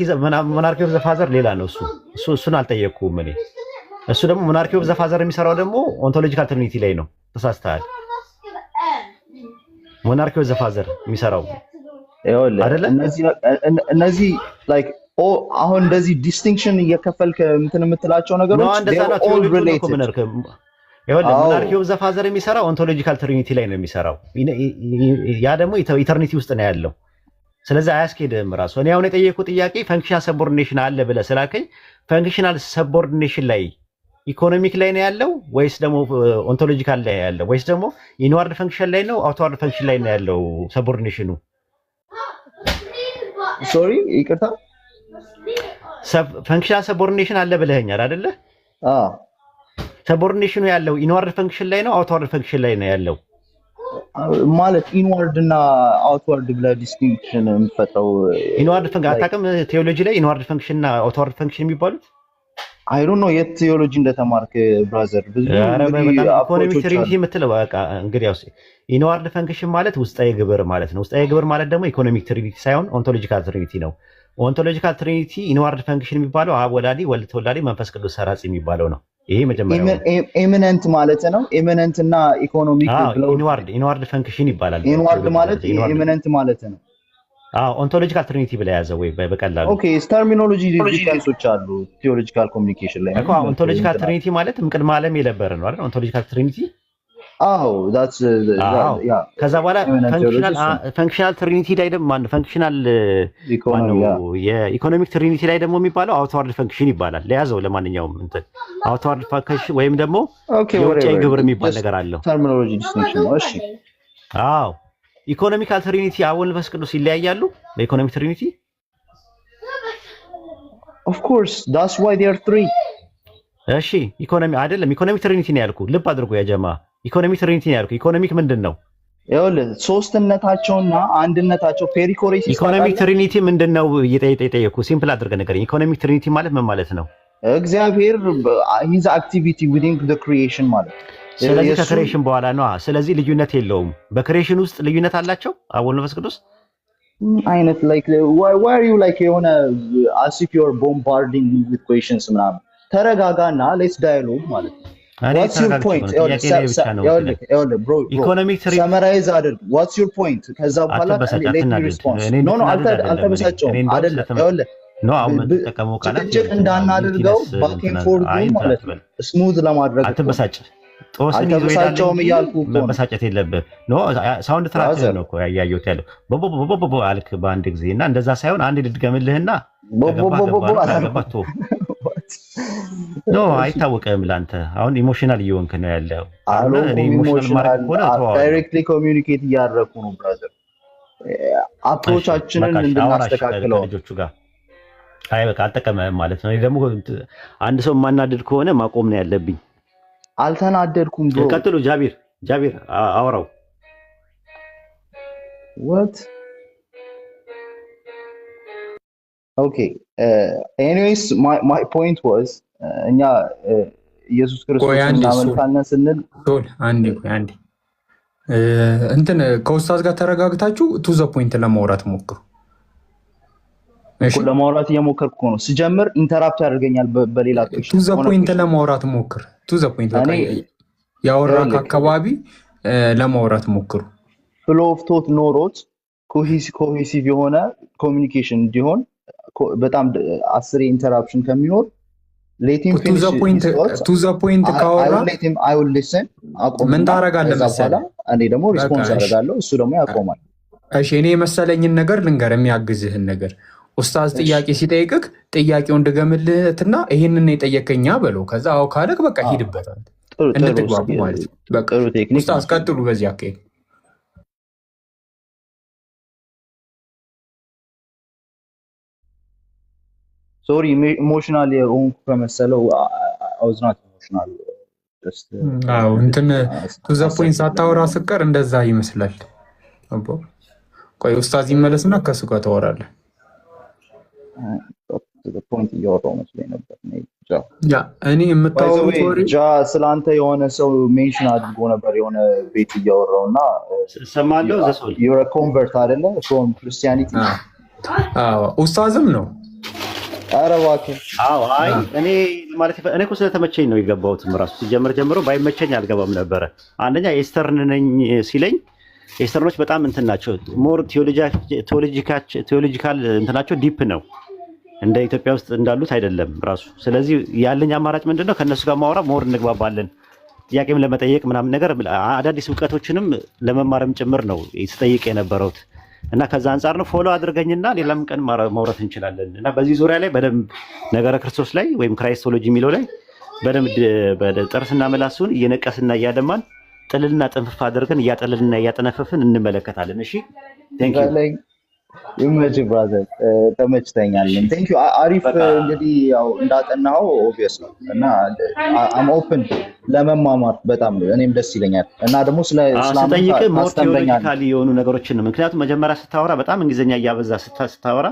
E: ኦፍ ዘ ፋዘር ሌላ ነው እሱን አልጠየቅኩም እኔ። እሱ ደግሞ ሞናርኪ ኦፍ ዘ ፋዘር የሚሰራው ደግሞ ኦንቶሎጂካል ትሪኒቲ ላይ ነው። ተሳስተሃል። ሞናርኪ ኦፍ ዘ ፋዘር የሚሰራው አይደለ?
D: እነዚህ ላይክ አሁን እንደዚህ ዲስቲንክሽን እየከፈልክ እንትን የምትላቸው ነገሮች
E: all related። ሞናርኪ ኦፍ ዘ ፋዘር የሚሰራው ኦንቶሎጂካል ትሪኒቲ ላይ ነው የሚሰራው። ያ ደግሞ ኢተርኒቲ ውስጥ ነው ያለው። ስለዚህ አያስኬድም ራሱ። እኔ አሁን የጠየቁት ጥያቄ ፈንክሽናል ሰቦርዲኔሽን አለ ብለህ ስላከኝ ፈንክሽናል ሰቦርዲኔሽን ላይ ኢኮኖሚክ ላይ ነው ያለው ወይስ ደግሞ ኦንቶሎጂካል ላይ ያለው ወይስ ደግሞ ኢንዋርድ ፈንክሽን ላይ ነው አውትዋርድ ፈንክሽን ላይ ነው ያለው ሰቦርዲኔሽኑ?
D: ሶሪ ይቅርታ፣
E: ፈንክሽናል ሰቦርዲኔሽን አለ ብለኸኛል አይደለ?
D: አዎ።
E: ሰቦርዲኔሽኑ ያለው ኢንዋርድ ፈንክሽን ላይ ነው አውትዋርድ ፈንክሽን ላይ ነው ያለው?
D: ማለት ኢንዋርድ እና አውትዋርድ ብለህ ዲስቲንክሽን የምትፈጥረው
E: ኢንዋርድ ፈንክሽን አታውቅም? ቴዎሎጂ ላይ ኢንዋርድ ፈንክሽን እና አውትዋርድ ፈንክሽን የሚባሉት
D: አይ ዶንት ኖ የት ቴዎሎጂ እንደተማርክ ብራዘር። ብዙ
E: ኢኮኖሚክ ትሪኒቲ የምትለው በቃ እንግዲህ ያው ኢንዋርድ ፈንክሽን ማለት ውስጣዊ ግብር ማለት ነው። ውስጣዊ ግብር ማለት ደግሞ ኢኮኖሚክ ትሪኒቲ ሳይሆን ኦንቶሎጂካል ትሪኒቲ ነው። ኦንቶሎጂካል ትሪኒቲ ኢንዋርድ ፈንክሽን የሚባለው አብ ወላዲ፣ ወልድ ተወላዲ፣ መንፈስ ቅዱስ ሰራጺ የሚባለው ነው። ይሄ መጀመሪያው
D: ኤሚነንት ማለት ነው። ኤሚነንት እና ኢኮኖሚክ ብለው
E: ኢንዋርድ ፈንክሽን ይባላል።
D: ኢንዋርድ ማለት ኤሚነንት ማለት ነው።
E: ኦንቶሎጂካል ትሪኒቲ ብላ ያዘው ወይ በቀላሉ
D: ኦኬ። ተርሚኖሎጂ ዲፈረንሶች አሉ ቲዮሎጂካል ኮሙኒኬሽን ላይ
E: እኮ። ኦንቶሎጂካል ትሪኒቲ ማለት ቅድመ ዓለም የነበረ ነው አይደል? ኦንቶሎጂካል ትሪኒቲ
D: አዎ that's ያ።
E: ከዛ በኋላ ፈንክሽናል ትሪኒቲ ላይ ደግሞ ማን ፈንክሽናል የኢኮኖሚክ ትሪኒቲ ላይ ደግሞ የሚባለው አውትዋርድ ፈንክሽን ይባላል። ለያዘው ለማንኛውም እንትን አውትዋርድ ፈንክሽን ወይም ደግሞ የውጫዊ ግብር የሚባል ነገር አለው።
D: ተርሚኖሎጂ ዲስቲንክሽን ነው። እሺ
E: አዎ። ኢኮኖሚካል ትሪኒቲ አብ ወልድ መንፈስ ቅዱስ ይለያያሉ በኢኮኖሚክ ትሪኒቲ?
D: ኦፍ ኮርስ that's why they are three።
E: እሺ ኢኮኖሚ አይደለም ኢኮኖሚክ ትሪኒቲ ነው ያልኩ። ልብ አድርጎ ያጀማ ኢኮኖሚክ ትሪኒቲ ነው ያልኩ። ኢኮኖሚክ ምንድን ነው?
D: ይኸውልህ ሶስትነታቸውና አንድነታቸው ፔሪኮሬሲስ።
E: ኢኮኖሚክ ትሪኒቲ ምንድን ነው እየጠየኩ ሲምፕል አድርገህ ንገረኝ። ኢኮኖሚክ ትሪኒቲ ማለት ምን ማለት ነው?
D: እግዚአብሔር his activity within the creation ማለት።
E: ስለዚህ ከክሬሽን በኋላ ነው። ስለዚህ ልዩነት የለውም። በክሬሽን ውስጥ ልዩነት አላቸው አብ ወልድ መንፈስ ቅዱስ
D: አይነት like why are you like የሆነ as if you are bombarding me with questions ምናምን። ተረጋጋና let's dialogue ማለት ነው። What's your point? Bro,
E: ኢኮኖሚክ ትሪኒቲ
D: summarize አድርግ። What's your point? ከዛ በኋላ let me respond. No አልተበሳጨውም አይደለም። ይኸውልህ
E: ነው አሁን ተጠቀመው ቃላት
D: ጭቅ እንዳናደርገው ባክ ኤንድ ፎርዝ ማለት ነው። ስሙዝ ለማድረግ
E: አልተበሳጭ ጦስን ይዞ
D: ይላል።
E: መበሳጨት የለብህ። ኖ ሳውንድ ትራክ ነው እኮ ያያየሁት ያለው ቦቦቦቦቦ አልክ በአንድ ጊዜ እና እንደዛ ሳይሆን አንድ ልድገምልህና ቦቦቦቦ ኖ አይታወቅም ላንተ። አሁን ኢሞሽናል እየሆንክ ነው ያለው።
D: እኔ ኢሞሽናል ማለት ሆነ ዳይሬክትሊ ኮሚኒኬት እያደረኩ ነው ብራዘር። አፕሮቻችንን እንድናስተካክለው
E: ልጆቹ ጋር አይ በቃ አልጠቀመህም ማለት ነው። እኔ ደግሞ አንድ ሰው የማናደድ ከሆነ ማቆም ነው ያለብኝ።
D: አልተናደድኩም ብሮ።
E: ቀጥሉ ጃቢር አውራው።
D: what okay anyways my point was እኛ ኢየሱስ ክርስቶስን እናመልካለን ስንል
C: አንዴ እንትን ከኡስታዝ ጋር ተረጋግታችሁ ቱ ዘ ፖይንት ለማውራት ሞክሩ።
D: እሺ ለማውራት እየሞከርኩ ነው። ስጀምር ኢንተራፕት ያደርገኛል በሌላ
C: ቱ ዘ ፖይንት ለማውራት ሞክር። ቱ ዘ ፖይንት ያወራክ አካባቢ ለማውራት ሞክሩ።
D: ፍሎ ኦፍ ቶት ኖሮት ኮሄሲቭ የሆነ ኮሚኒኬሽን እንዲሆን በጣም 10 ኢንተራፕሽን ከሚኖር ሌቲም ፊኒሽ
C: ቱ ዘ ፖይንት ካወራ
D: አይ ዊል ሊስን አቆም
C: ምን ታረጋለህ መሰለህ
D: እኔ ደግሞ ሪስፖንስ አደርጋለሁ እሱ ደግሞ ያቆማል።
C: እሺ እኔ መሰለኝን ነገር ልንገር የሚያግዝህን ነገር ኡስታዝ ጥያቄ ሲጠይቅህ ጥያቄውን ድገምልህና ይሄንን የጠየቀኛ በለው ከዛ አው ካለክ በቃ ሂድበታል እንድትግባቡ ማለት ነው። በቃ ኡስታዝ ቀጥሉ በዚህ አካሄድ።
D: ሶሪ ኢሞሽናል የሆንኩ ከመሰለው I was not emotional just
C: እንትን ቱ ዘ ፖይንት ሳታወራ ስቀር እንደዛ ይመስላል። አቦ ቆይ ኡስታዝ ይመለስና ከሱ ጋር ታወራለህ።
D: ፖይንት እያወራሁ መስሎኝ ነበር።
C: ያ እኔ የምታወሩት ወሬ
D: ስላንተ የሆነ ሰው ሜንሽን አድርጎ ነበር የሆነ ቤት እያወራውና
E: ሰማለሁ። ዘሶል
D: you're a convert አይደለ from Christianity?
C: ኡስታዝም ነው።
D: ኧረ እባክህ
E: አይ እኔ ማለት እኔ እኮ ስለተመቸኝ ነው የገባሁትም ራሱ ሲጀምር ጀምሮ ባይመቸኝ አልገባም ነበረ። አንደኛ ኤስተርን ነኝ ሲለኝ ኤስተርኖች በጣም እንትን ናቸው ሞር ቴዎሎጂካል እንትናቸው ዲፕ ነው እንደ ኢትዮጵያ ውስጥ እንዳሉት አይደለም ራሱ። ስለዚህ ያለኝ አማራጭ ምንድነው ከነሱ ጋር ማውራ ሞር እንግባባለን ጥያቄም ለመጠየቅ ምናምን ነገር አዳዲስ እውቀቶችንም ለመማርም ጭምር ነው ስጠይቅ የነበረውት እና ከዛ አንፃር ነው ፎሎ አድርገኝና ሌላም ቀን ማውራት እንችላለን። እና በዚህ ዙሪያ ላይ በደንብ ነገረ ክርስቶስ ላይ ወይም ክራይስቶሎጂ የሚለው ላይ በደንብ ጥርስና ምላሱን እየነቀስና እያደማን ጥልልና ጥንፍፍ አድርገን እያጠለልና እያጠነፈፍን እንመለከታለን። እሺ ቴንክ ዩ
D: ይመች ብራዘር ተመችተኛል። ቴንክ ዩ አሪፍ እንግዲህ ያው እንዳጠናው ኦብቪየስ ነው እና አም ኦፕን ለመማማር በጣም እኔም ደስ ይለኛል እና ደግሞ
E: ስለጠይቅ ሞር ቴዎሪካሊ የሆኑ ነገሮችን ነው። ምክንያቱም መጀመሪያ ስታወራ በጣም እንግሊዝኛ እያበዛ ስታወራ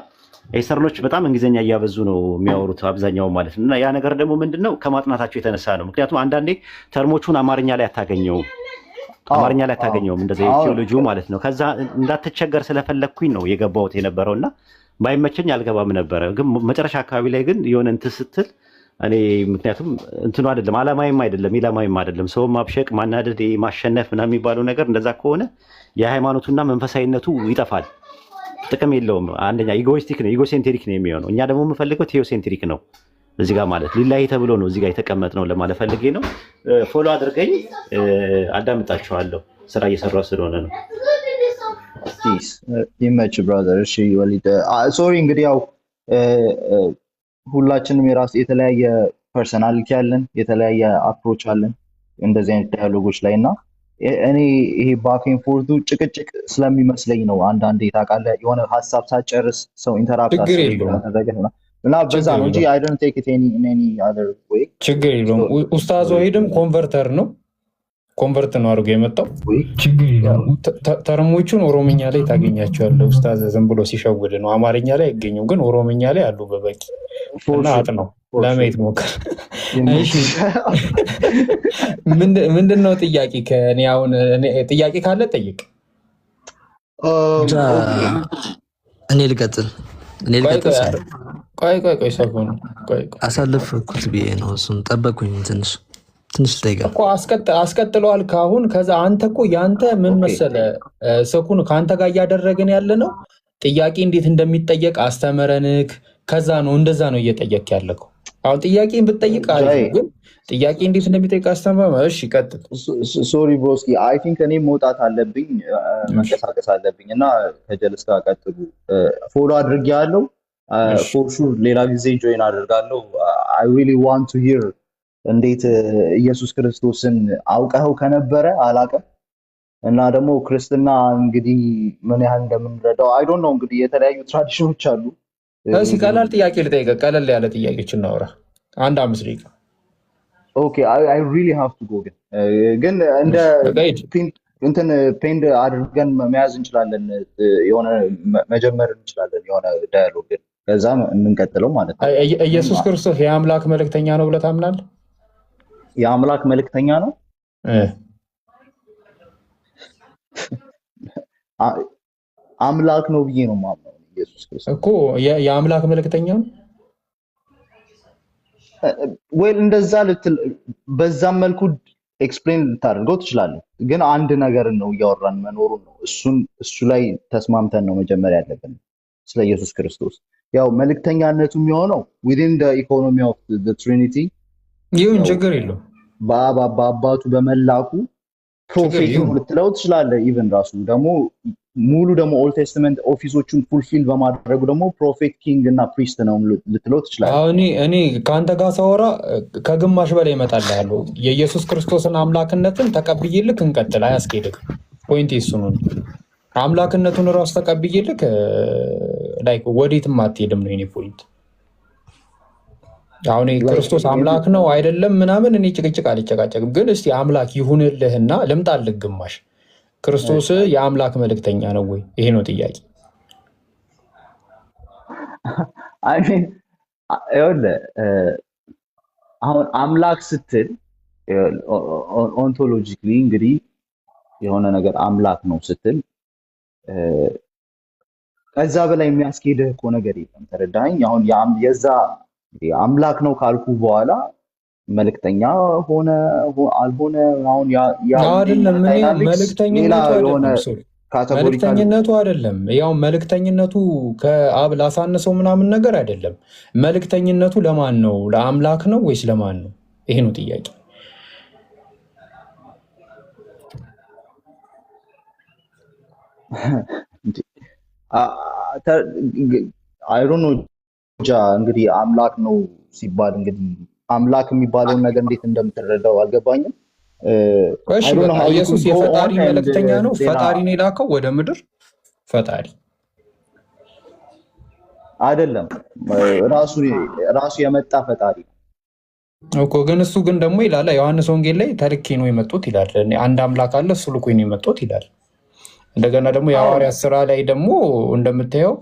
E: ኤስተርኖች በጣም እንግሊዝኛ እያበዙ ነው የሚያወሩት አብዛኛው ማለት ነው። እና ያ ነገር ደግሞ ምንድነው ከማጥናታቸው የተነሳ ነው። ምክንያቱም አንዳንዴ ተርሞቹን አማርኛ ላይ አታገኘውም እንደዚህ ቴዎሎጂው ማለት ነው። ከዛ እንዳትቸገር ስለፈለኩኝ ነው የገባሁት የነበረውና ባይመቸኝ አልገባም ነበረ። ግን መጨረሻ አካባቢ ላይ ግን የሆነ እንትን ስትል እኔ ምክንያቱም እንትኑ አይደለም ኢላማዊም አይደለም ሰው ማብሸቅ ማናደድ ማሸነፍ ምናምን የሚባለው ነገር እንደዛ ከሆነ የሃይማኖቱና መንፈሳዊነቱ ይጠፋል፣ ጥቅም የለውም። አንደኛ ኢጎይስቲክ ነው፣ ኢጎሴንትሪክ ነው የሚሆነው። እኛ ደግሞ የምፈልገው ቴዎሴንትሪክ ነው እዚህ ጋር ማለት ሊላይ ተብሎ ነው እዚህ ጋር የተቀመጥ ነው ለማለት ፈልጌ ነው። ፎሎ አድርገኝ አዳምጣችኋለሁ። ስራ እየሰራሁ ስለሆነ ነው።
D: ይመች ብራዘር። እሺ ወሊድ ሶሪ እንግዲህ ያው ሁላችንም የራስ የተለያየ ፐርሰናሊቲ አለን፣ የተለያየ አፕሮች አለን እንደዚህ አይነት ዳያሎጎች ላይ እና እኔ ይሄ ባክ ኤንድ ፎርቱ ጭቅጭቅ ስለሚመስለኝ ነው አንዳንዴ ታውቃለህ የሆነ ሀሳብ ሳጨርስ ሰው ኢንተራፕት አድርገህ እና በዛ ነው እንጂ I don't take it any other way።
C: ችግር የለውም። ኡስታዝ ወሂድም ኮንቨርተር ነው አድርጎ የመጣው። ችግር የለውም። ተርሞቹን ኦሮምኛ ላይ ታገኛቸዋለህ። ኡስታዝ ዝም ብሎ ሲሸውድ ነው። አማርኛ ላይ አይገኙም፣ ግን ኦሮምኛ ላይ አሉ በበቂ እና አጥነው ለማየት ሞክር። እሺ ምንድነው ጥያቄ? ከኔ አሁን ጥያቄ ካለ ጠይቅ።
B: እኔ ልቀጥል።
C: ቆይ ሰፎን
B: አሳለፍኩት ብዬ ነው እሱን ጠበቁኝ። ትንሽ ደቂቃ
C: እኮ አስቀጥለዋል ካሁን። ከዛ አንተ እኮ ያንተ ምን መሰለ ሰኩን ከአንተ ጋር እያደረግን ያለ ነው ጥያቄ እንዴት እንደሚጠየቅ አስተምረንክ ከዛ ነው እንደዛ ነው እየጠየቅ ያለው። አሁን ጥያቄን ብትጠይቅ አሪፍ፣ ግን ጥያቄ እንዴት እንደሚጠይቅ አስተምረን። እሺ ቀጥል።
D: ሶሪ ብሮስኪ አይ ቲንክ እኔ መውጣት አለብኝ መንቀሳቀስ አለብኝ እና ከጀልስ ጋር ቀጥሉ። ፎሎ አድርጌያለሁ ፎር ሹር ሌላ ጊዜ ጆይን አደርጋለሁ። አይ ሪሊ ዋንት ቱ ሂር እንዴት ኢየሱስ ክርስቶስን አውቀኸው ከነበረ አላውቅም እና ደግሞ ክርስትና እንግዲህ ምን ያህል እንደምንረዳው አይ ዶንት ኖ። እንግዲህ የተለያዩ ትራዲሽኖች አሉ።
C: እሺ ቀላል ጥያቄ ልጠይቅህ፣ ቀለል ያለ ጥያቄዎች እናውራ። 1-5 ደቂቃ።
D: ኦኬ አይ ሪሊ ሃቭ ቱ ጎ። ግን እንደ እንትን ፔንድ አድርገን መያዝ እንችላለን፣ የሆነ መጀመር እንችላለን የሆነ ዳያሎግ፣ ከዛ የምንቀጥለው ማለት ነው።
C: ኢየሱስ ክርስቶስ የአምላክ መልእክተኛ ነው ብለህ ታምናለህ?
D: የአምላክ መልእክተኛ ነው አምላክ ነው ብዬ ነው የማምነው። ኢየሱስ ክርስቶስ
C: እኮ የአምላክ መልእክተኛ ነው
D: ወይ እንደዛ ልትል በዛም መልኩ ኤክስፕሌን ልታደርገው ትችላለህ። ግን አንድ ነገር ነው እያወራን መኖሩን ነው። እሱ ላይ ተስማምተን ነው መጀመሪያ ያለብን ስለ ኢየሱስ ክርስቶስ። ያው መልእክተኛነቱ የሚሆነው ዊዚን ዘ ኢኮኖሚ ኦፍ ዘ ትሪኒቲ
C: ይሁን፣ ችግር የለው።
D: በአባቱ በመላኩ ፕሮፌት ልትለው ትችላለህ። ኢቨን ራሱ ደግሞ ሙሉ ደግሞ ኦልድ ቴስትመንት ኦፊሶቹን ፉልፊል በማድረጉ ደግሞ ፕሮፌት ኪንግ እና ፕሪስት ነው ልትለው ትችላለህ።
C: እኔ ከአንተ ጋር ሳወራ ከግማሽ በላይ እመጣልሃለሁ። የኢየሱስ ክርስቶስን አምላክነትን ተቀብዬልክ እንቀጥል፣ አያስኬድክ። ፖይንት እሱ ነው። አምላክነቱን እራሱ ተቀብዬልክ ላይክ ወዴትም አትሄድም ነው የኔ ፖይንት። አሁን ክርስቶስ አምላክ ነው አይደለም ምናምን እኔ ጭቅጭቅ አልጨቃጨቅም። ግን እስቲ አምላክ ይሁንልህና ልምጣልህ ግማሽ ክርስቶስ የአምላክ መልእክተኛ ነው ወይ? ይሄ ነው ጥያቄ።
D: አሁን አምላክ ስትል ኦንቶሎጂካሊ እንግዲህ የሆነ ነገር አምላክ ነው ስትል ከዛ በላይ የሚያስኬድህ እኮ ነገር የለም። ተረዳኸኝ? አሁን የዛ አምላክ ነው ካልኩ በኋላ መልእክተኛ ሆነ አልሆነ አሁን
C: መልእክተኝነቱ አይደለም። ያው መልእክተኝነቱ ከአብ ላሳነሰው ምናምን ነገር አይደለም። መልእክተኝነቱ ለማን ነው? ለአምላክ ነው ወይስ ለማን ነው? ይሄ ነው ጥያቄ።
D: አይ ዶንት ኖ እንግዲህ አምላክ ነው ሲባል እንግዲህ አምላክ የሚባለውን ነገር እንዴት እንደምትረዳው አልገባኝም።
C: ኢየሱስ የፈጣሪ መልእክተኛ ነው። ፈጣሪን የላከው ወደ ምድር ፈጣሪ
D: አይደለም፣ ራሱ የመጣ ፈጣሪ
C: እኮ። ግን እሱ ግን ደግሞ ይላል ዮሐንስ ወንጌል ላይ ተልኬ ነው የመጡት ይላል። አንድ አምላክ አለ፣ እሱ ልኮኝ ነው የመጡት ይላል። እንደገና ደግሞ የሐዋርያት ስራ ላይ ደግሞ እንደምታየው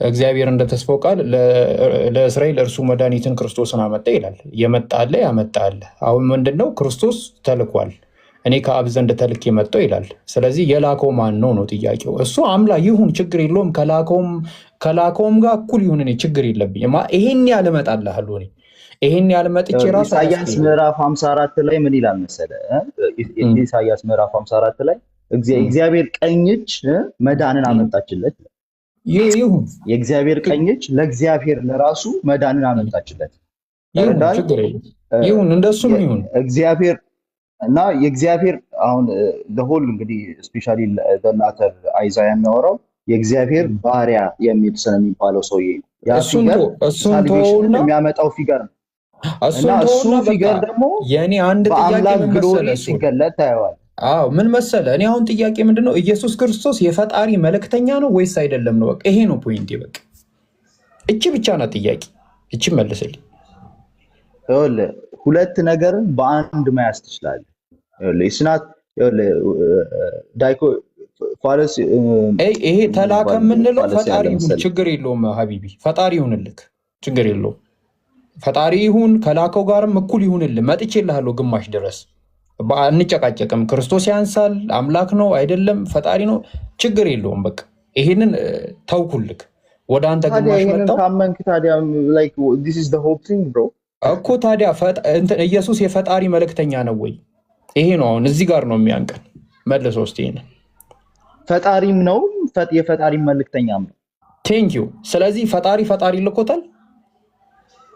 C: እግዚአብሔር እንደተስፋው ቃል ለእስራኤል እርሱ መድኃኒትን ክርስቶስን አመጣ ይላል። የመጣለ ያመጣለ። አሁን ምንድነው? ክርስቶስ ተልኳል። እኔ ከአብ ዘንድ ተልኬ መጣሁ ይላል። ስለዚህ የላከው ማን ነው ነው ጥያቄው። እሱ አምላክ ይሁን ችግር የለውም። ከላከውም ጋር እኩል ይሁን፣ እኔ ችግር የለብኝም። ይሄን ያህል እመጣልሃለሁ። እኔ ይሄን ያህል መጥቼ ራሱ
D: ኢሳያስ ምዕራፍ 54 ላይ ምን ይላል መሰለህ? ኢሳያስ ምዕራፍ 54 ላይ እግዚአብሔር ቀኝ እጅ መዳንን አመጣችለት።
C: ይሁን
D: የእግዚአብሔር ቀኝ እጅ ለእግዚአብሔር ለራሱ መዳንን አመጣችለት።
C: ይሁን እንደሱም ይሁን
D: እግዚአብሔር እና የእግዚአብሔር አሁን ለሆል እንግዲህ ስፔሻሊ ለናተር አይዛያ የሚያወራው የእግዚአብሔር ባሪያ የሚል ስለሚባለው ሰውዬ ያ ፊገር የሚያመጣው ፊገር ነው። እና እሱ ፊገር ደግሞ
C: የኔ አንድ
D: ጥያቄ ግሎሪ ሲገለጥ ታየዋል።
C: አዎ ምን መሰለ፣ እኔ አሁን ጥያቄ ምንድነው ኢየሱስ ክርስቶስ የፈጣሪ መልእክተኛ ነው ወይስ አይደለም ነው። በቃ ይሄ ነው ፖይንቴ። በቃ እቺ ብቻ ናት ጥያቄ። እቺ መልስልኝ።
D: ይኸውልህ ሁለት ነገርን በአንድ መያዝ ትችላለህ። ይኸውልህ ስናት ዳይኮ ፋለስ
C: ይሄ ተላከ የምንለው ፈጣሪ ይሁን ችግር የለውም ሀቢቢ፣ ፈጣሪ ይሁንልክ ችግር የለውም። ፈጣሪ ይሁን ከላከው ጋርም እኩል ይሁንልህ። መጥቼልሃለሁ ግማሽ ድረስ አንጨቃጨቅም። ክርስቶስ ያንሳል፣ አምላክ ነው አይደለም፣ ፈጣሪ ነው፣ ችግር የለውም። በቃ ይሄንን ተውኩልክ። ወደ አንተ ግማሽ መጣው እኮ። ታዲያ ኢየሱስ የፈጣሪ መልእክተኛ ነው ወይ? ይሄ ነው አሁን እዚህ ጋር ነው የሚያንቀን። መልሶ እስቲ ይሄን
D: ፈጣሪም ነው የፈጣሪ መልእክተኛም ነው።
C: ቴንክ ዩ። ስለዚህ ፈጣሪ ልኮታል።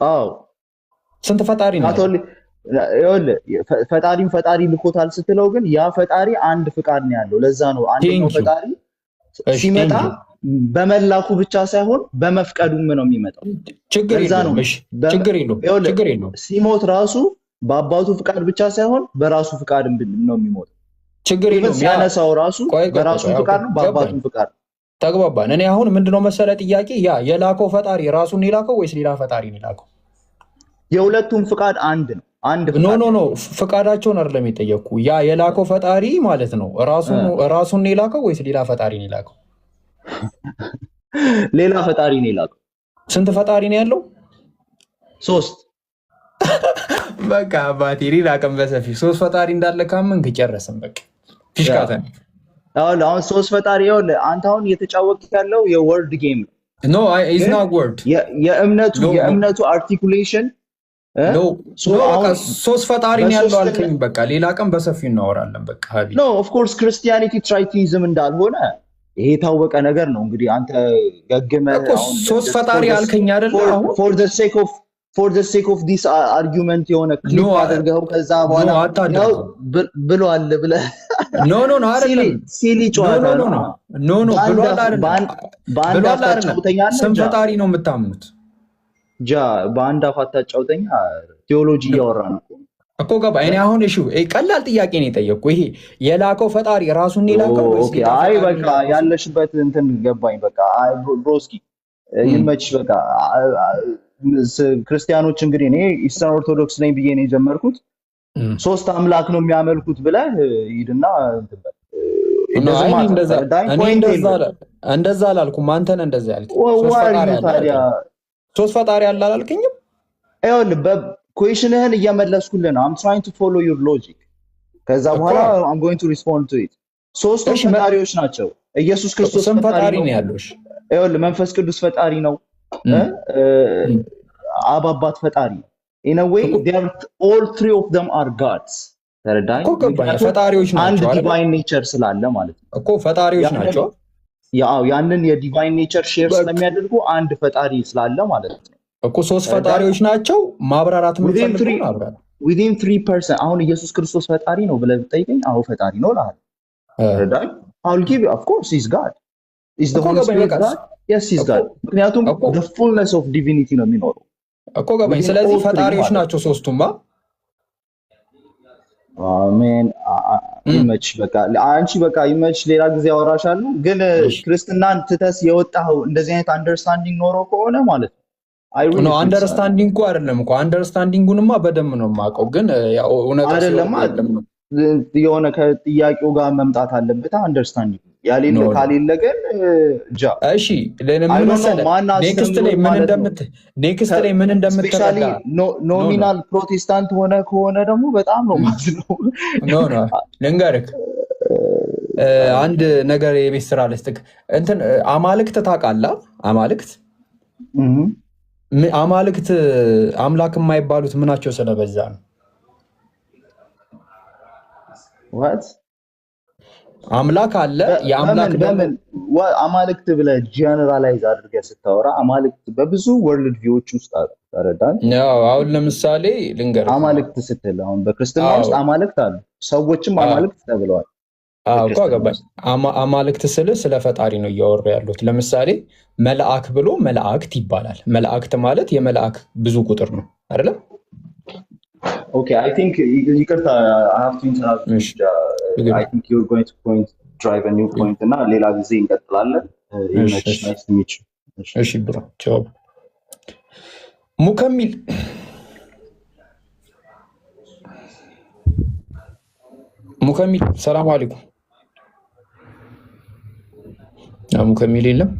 D: አዎ
C: ስንት ፈጣሪ ነው?
D: ፈጣሪ ልኮታል ስትለው ግን ያ ፈጣሪ አንድ ፍቃድ ነው ያለው። ለዛ ነው አንደኛው ፈጣሪ ሲመጣ በመላኩ ብቻ ሳይሆን በመፍቀዱም ነው የሚመጣው።
C: ችግር የለውም።
D: ሲሞት ራሱ በአባቱ ፍቃድ ብቻ ሳይሆን በራሱ ፍቃድ ነው የሚሞተው።
C: ችግር የለውም።
D: ሲያነሳው ራሱ በራሱ ፍቃድ ነው፣ በአባቱ ፍቃድ።
C: ተግባባን። እኔ አሁን ምንድነው መሰለ ጥያቄ፣ ያ የላከው ፈጣሪ ራሱን የላከው ወይስ ሌላ ፈጣሪ ነው የላከው?
D: የሁለቱም ፍቃድ አንድ ነው።
C: ኖ ፍቃዳቸውን አይደለም የጠየቅኩ። ያ የላከው ፈጣሪ ማለት ነው ራሱን የላከው ወይስ ሌላ ፈጣሪ ነው የላከው?
D: ሌላ ፈጣሪ ነው የላከው።
C: ስንት ፈጣሪ ነው ያለው?
D: 3።
C: በቃ ባቴሪ ላቀም በሰፊ 3 ፈጣሪ እንዳለ ካመንክ ጨረስን። በቃ ፊሽካተን
D: አሁን 3 ፈጣሪ ይኸውልህ፣ አንተ አሁን እየተጫወትክ ያለው የወርድ ጌም ነው።
C: ኖ ኢዝ ኖት ወርድ።
D: የእምነቱ አርቲኩሌሽን
C: ሶስት ፈጣሪ ነው ያለው አልከኝ። በቃ ሌላ ቀን በሰፊው እናወራለን። በቃ ሀቢብ
D: ኖ ኦፍ ኮርስ ክርስቲያኒቲ ትራይቲዝም እንዳልሆነ ይሄ የታወቀ ነገር ነው። እንግዲህ አንተ ገግመህ
C: ሶስት ፈጣሪ አልከኝ አይደል? አሁን
D: for the sake of this argument የሆነ ክሊፕ አድርገው ከዛ በኋላ ነው ብሏል ብለህ
C: ኖ አይደለም
D: ሲሊ ጨዋታ
C: ኖ ብሏል አይደለም።
D: በአንድ አፋጫውተኛ
C: ስም ፈጣሪ ነው የምታምኑት?
D: በአንድ አፋጫውተኛ ቴዎሎጂ እያወራን
C: እኮ ገባ። እኔ አሁን ቀላል ጥያቄ ነው የጠየቅኩ። ይሄ የላከው ፈጣሪ ራሱን የላከው ወይስ?
D: አይ በቃ ያለሽበት እንትን ገባኝ። በቃ ብሮስኪ ይመችሽ። በቃ ክርስቲያኖች እንግዲህ እኔ ኢስተርን ኦርቶዶክስ ነኝ ብዬ ነው የጀመርኩት። ሶስት አምላክ ነው የሚያመልኩት ብለህ ሂድና
C: እንደዛ አላልኩም። አንተ ነህ እንደዛ ያልከኝ። ሶስት ፈጣሪ አለ አላልከኝም?
D: ይኸውልህ ኩዌሽንህን እየመለስኩልህ ነው። I'm trying to follow your logic። ከዛ በኋላ I'm going to respond to it። ሶስቱ ፈጣሪዎች ናቸው። ኢየሱስ ክርስቶስ
C: ፈጣሪ ነው ያለው።
D: ይኸውልህ መንፈስ ቅዱስ ፈጣሪ ነው። አብ አባት ፈጣሪ ነው። In a way they are all three of them are gods። ተረዳኝ።
C: ፈጣሪዎች ናቸው።
D: አንድ ዲቫይን ኔቸር ስላለ ማለት ነው
C: እኮ ፈጣሪዎች ናቸው።
D: ያንን የዲቫይን ኔቸር ሼር ስለሚያደርጉ አንድ ፈጣሪ ስላለ ማለት ነው
C: እኮ ሶስት ፈጣሪዎች ናቸው። ማብራራት የምትፈልገው ማብራራት
D: within 3%። አሁን ኢየሱስ ክርስቶስ ፈጣሪ ነው ብለህ ብትጠይቀኝ አዎ ፈጣሪ ነው እልሃለሁ። ተረዳኝ። I'll give you of course he's God. Is the Holy Spirit God? Yes he's God። ምክንያቱም the fullness of divinity ነው የሚኖረው
C: እኮ ገባኝ። ስለዚህ ፈጣሪዎች ናቸው ሶስቱማ።
D: አሜን። ይመች በቃ አንቺ በቃ ይመች። ሌላ ጊዜ አወራሻለሁ። ግን ክርስትናን ትተስ የወጣው እንደዚህ አይነት አንደርስታንዲንግ ኖሮ ከሆነ ማለት
C: ነው አንደርስታንዲንግ እኮ አይደለም እኮ አንደርስታንዲንጉንማ በደንብ ነው የማውቀው። ግን ያው እውነት
D: አይደለም የሆነ ከጥያቄው ጋር መምጣት አለበት አንደርስታንዲንግ ያሌለ ካሌለ ግን
C: እሺ ለምን መሰለህ ኔክስት ላይ ምን እንደምትረዳ
D: ኖሚናል ፕሮቴስታንት ከሆነ ደግሞ በጣም ነው ማዝነው።
C: ኖ ልንገርህ አንድ ነገር የቤት ስራ ልስጥክ። እንትን አማልክት ታውቃለህ? አማልክት አምላክ የማይባሉት ምናቸው ስለበዛ ነው።
D: what
C: አምላክ አለ። የአምላክ
D: አማልክት ብለህ ጀነራላይዝ አድርገህ ስታወራ አማልክት በብዙ ወርልድ ቪዎች ውስጥ አሉ። ተረዳኝ።
C: አሁን ለምሳሌ ልንገርህ
D: አማልክት ስትል አሁን በክርስትና ውስጥ አማልክት አሉ። ሰዎችም አማልክት ተብለዋል።
C: እኮ ገባኝ። አማልክት ስለ ፈጣሪ ነው እያወራ ያሉት። ለምሳሌ መልአክ ብሎ መላእክት ይባላል። መላእክት ማለት የመልአክ ብዙ ቁጥር ነው አይደለም?
D: Okay, I think ይቅርታ I have to interrupt. I think you're going to drive a new point እና ሌላ ጊዜ እንቀጥላለን። Nice to meet you.
C: እሺ ብሮ ቻው። ሙከሚል ሰላም አለይኩም። ሙከሚል የለም